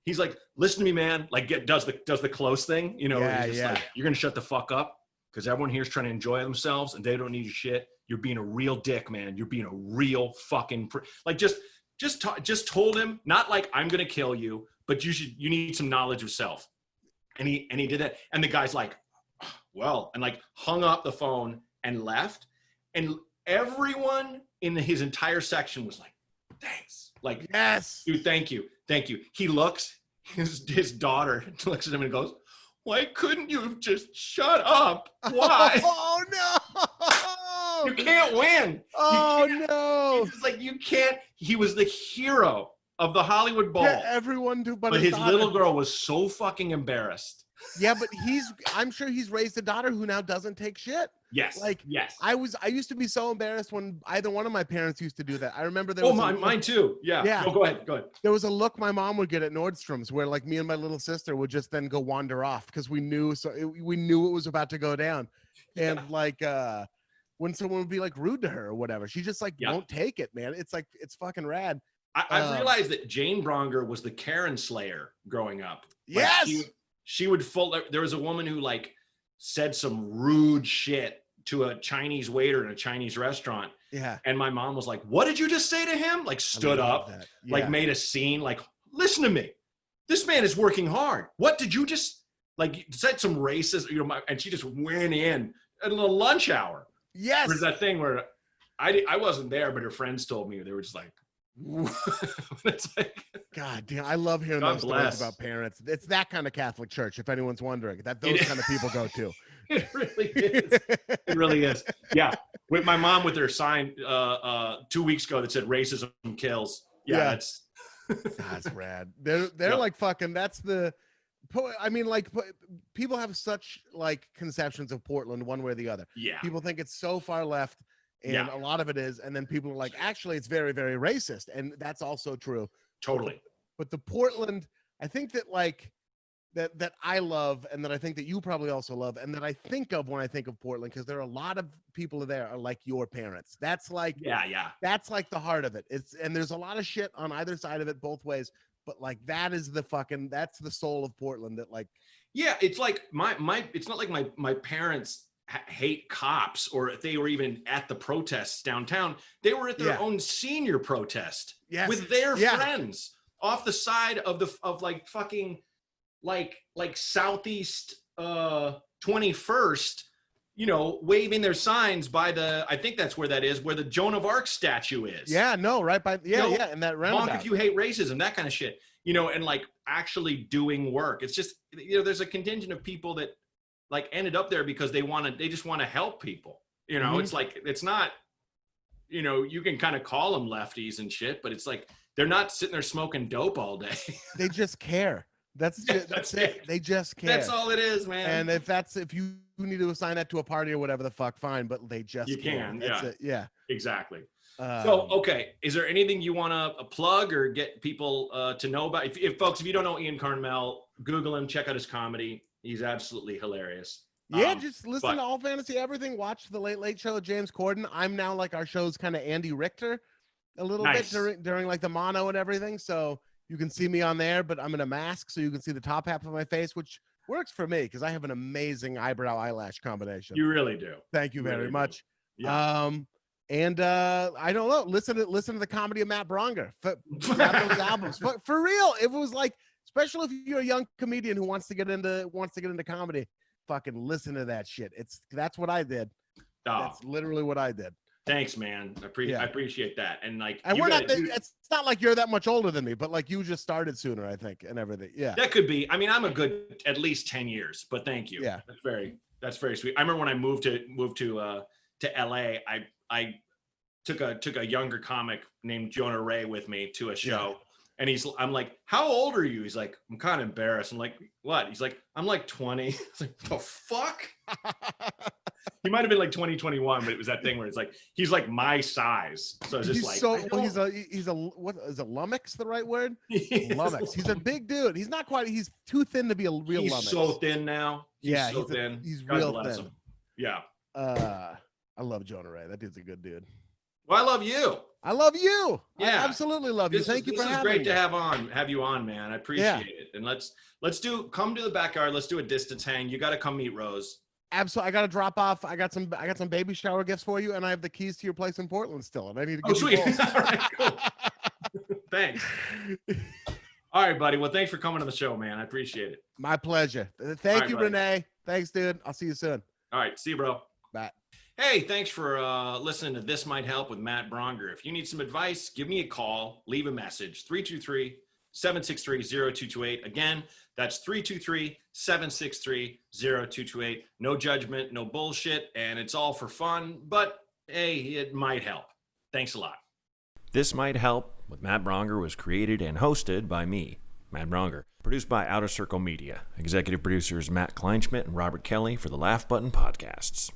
He's like, listen to me, man. Like, does the close thing, you know? Yeah, he's just like, you're gonna shut the fuck up because everyone here's trying to enjoy themselves and they don't need your shit. You're being a real dick, man. You're being a real fucking like just told him, not like I'm gonna kill you, but you need some knowledge of self. And he did that. And the guy's like, well, and like hung up the phone and left. And everyone in his entire section was like, thanks. Like, yes, dude, thank you. He looks, his daughter looks at him and goes, why couldn't you have just shut up? Why? Oh no. You can't win. No. He's like, you can't. He was the hero of the Hollywood Bowl. Yeah, everyone do, but his little girl was so fucking embarrassed. Yeah, but I'm sure he's raised a daughter who now doesn't take shit. Yes. Like, yes. I used to be so embarrassed when either one of my parents used to do that. I remember mine too. Yeah. Yeah. No, go ahead. There was a look my mom would get at Nordstrom's where like me and my little sister would just then go wander off because we knew it was about to go down. And like when someone would be like rude to her or whatever, she just like won't take it, man. It's like, it's fucking rad. I realized that Jane Braunger was the Karen Slayer growing up. Like, yes. She would there was a woman who like said some rude shit to a Chinese waiter in a Chinese restaurant. Yeah. And my mom was like, what did you just say to him? Like stood up, like made a scene, like, listen to me. This man is working hard. What did you just like said some racist, you know, and she just went in at a little lunch hour. Yes. There's that thing where I wasn't there, but her friends told me, they were just like, it's like, God damn, I love hearing those stories about parents. It's that kind of Catholic church, if anyone's wondering, that those kind of people go to. It really is. It really is. Yeah. With my mom with her sign 2 weeks ago that said racism kills. Yeah. That's rad. They're like fucking, that's the, I mean, like people have such like conceptions of Portland one way or the other. Yeah. People think it's so far left. And a lot of it is, and then people are like, actually, it's very, very racist, and that's also true. Totally. But the Portland, I think that like that I love, and that I think that you probably also love, and that I think of when I think of Portland, because there are a lot of people there are like your parents. That's like that's like the heart of it. And there's a lot of shit on either side of it, both ways. But like that's the soul of Portland. That like it's like my it's not like my parents hate cops, or if they were even at the protests downtown, they were at their own senior protest with their friends off the side of like fucking like Southeast 21st, you know, waving their signs by I think that's where that is, where the Joan of Arc statue is. Yeah, no, right by and that roundabout. Honk if you hate racism, that kind of shit, you know, and like actually doing work. It's just, you know, there's a contingent of people that like ended up there because they just want to help people, you know. It's like, it's not, you know, you can kind of call them lefties and shit, but it's like they're not sitting there smoking dope all day. They just care. That's it. They just care. That's all it is, man. And if you need to assign that to a party or whatever the fuck, fine, but they just you care. can. That's it. Yeah, exactly. Okay, is there anything you want to plug or get people to know about? If folks, if you don't know Ian Karmel, Google him, check out his comedy. He's absolutely hilarious. Yeah, just listen to All Fantasy Everything. Watch the Late Late Show with James Corden. I'm now like our show's kind of Andy Richter a little bit during like the mono and everything. So you can see me on there, but I'm in a mask, so you can see the top half of my face, which works for me because I have an amazing eyebrow eyelash combination. You really do. Thank you very much. Yeah. And I don't know. Listen to the comedy of Matt Braunger. Grab those albums. But for real, it was like, especially if you're a young comedian who wants to get into comedy, fucking listen to that shit. That's what I did. That's literally what I did. Thanks, man. I appreciate that. And like, it's not like you're that much older than me, but like you just started sooner, I think, and everything. Yeah, that could be. I mean, I'm a good at least 10 years, but thank you. Yeah, that's very sweet. I remember when I moved to LA, I took a younger comic named Jonah Ray with me to a show. And I'm like, how old are you? He's like, I'm kind of embarrassed. I'm like, what? He's like, I'm like 20. I was like, the fuck? He might have been like 2021, but it was that thing where it's like, he's like my size. So it's just what is a lummox the right word? Lummox. He's a big dude. He's not quite, he's too thin to be a real lummox. He's so thin now. He's thin. He's real thin. Him. Yeah. I love Jonah Ray. That dude's a good dude. Well, I love you. I love you. Yeah, I absolutely love you. Thank you for having me. This is great to have you on, man. I appreciate it. And come to the backyard. Let's do a distance hang. You got to come meet Rose. Absolutely. I got to drop off. I got some baby shower gifts for you, and I have the keys to your place in Portland still. And I need to give you both. All right, cool. Thanks. All right, buddy. Well, thanks for coming on the show, man. I appreciate it. My pleasure. Thank you, buddy. Renee. Thanks, dude. I'll see you soon. All right. See you, bro. Bye. Hey, thanks for listening to This Might Help with Matt Braunger. If you need some advice, give me a call, leave a message, 323-763-0228. Again, that's 323-763-0228. No judgment, no bullshit, and it's all for fun, but hey, it might help. Thanks a lot. This Might Help with Matt Braunger was created and hosted by me, Matt Braunger. Produced by Outer Circle Media. Executive producers Matt Kleinschmidt and Robert Kelly for the Laugh Button Podcasts.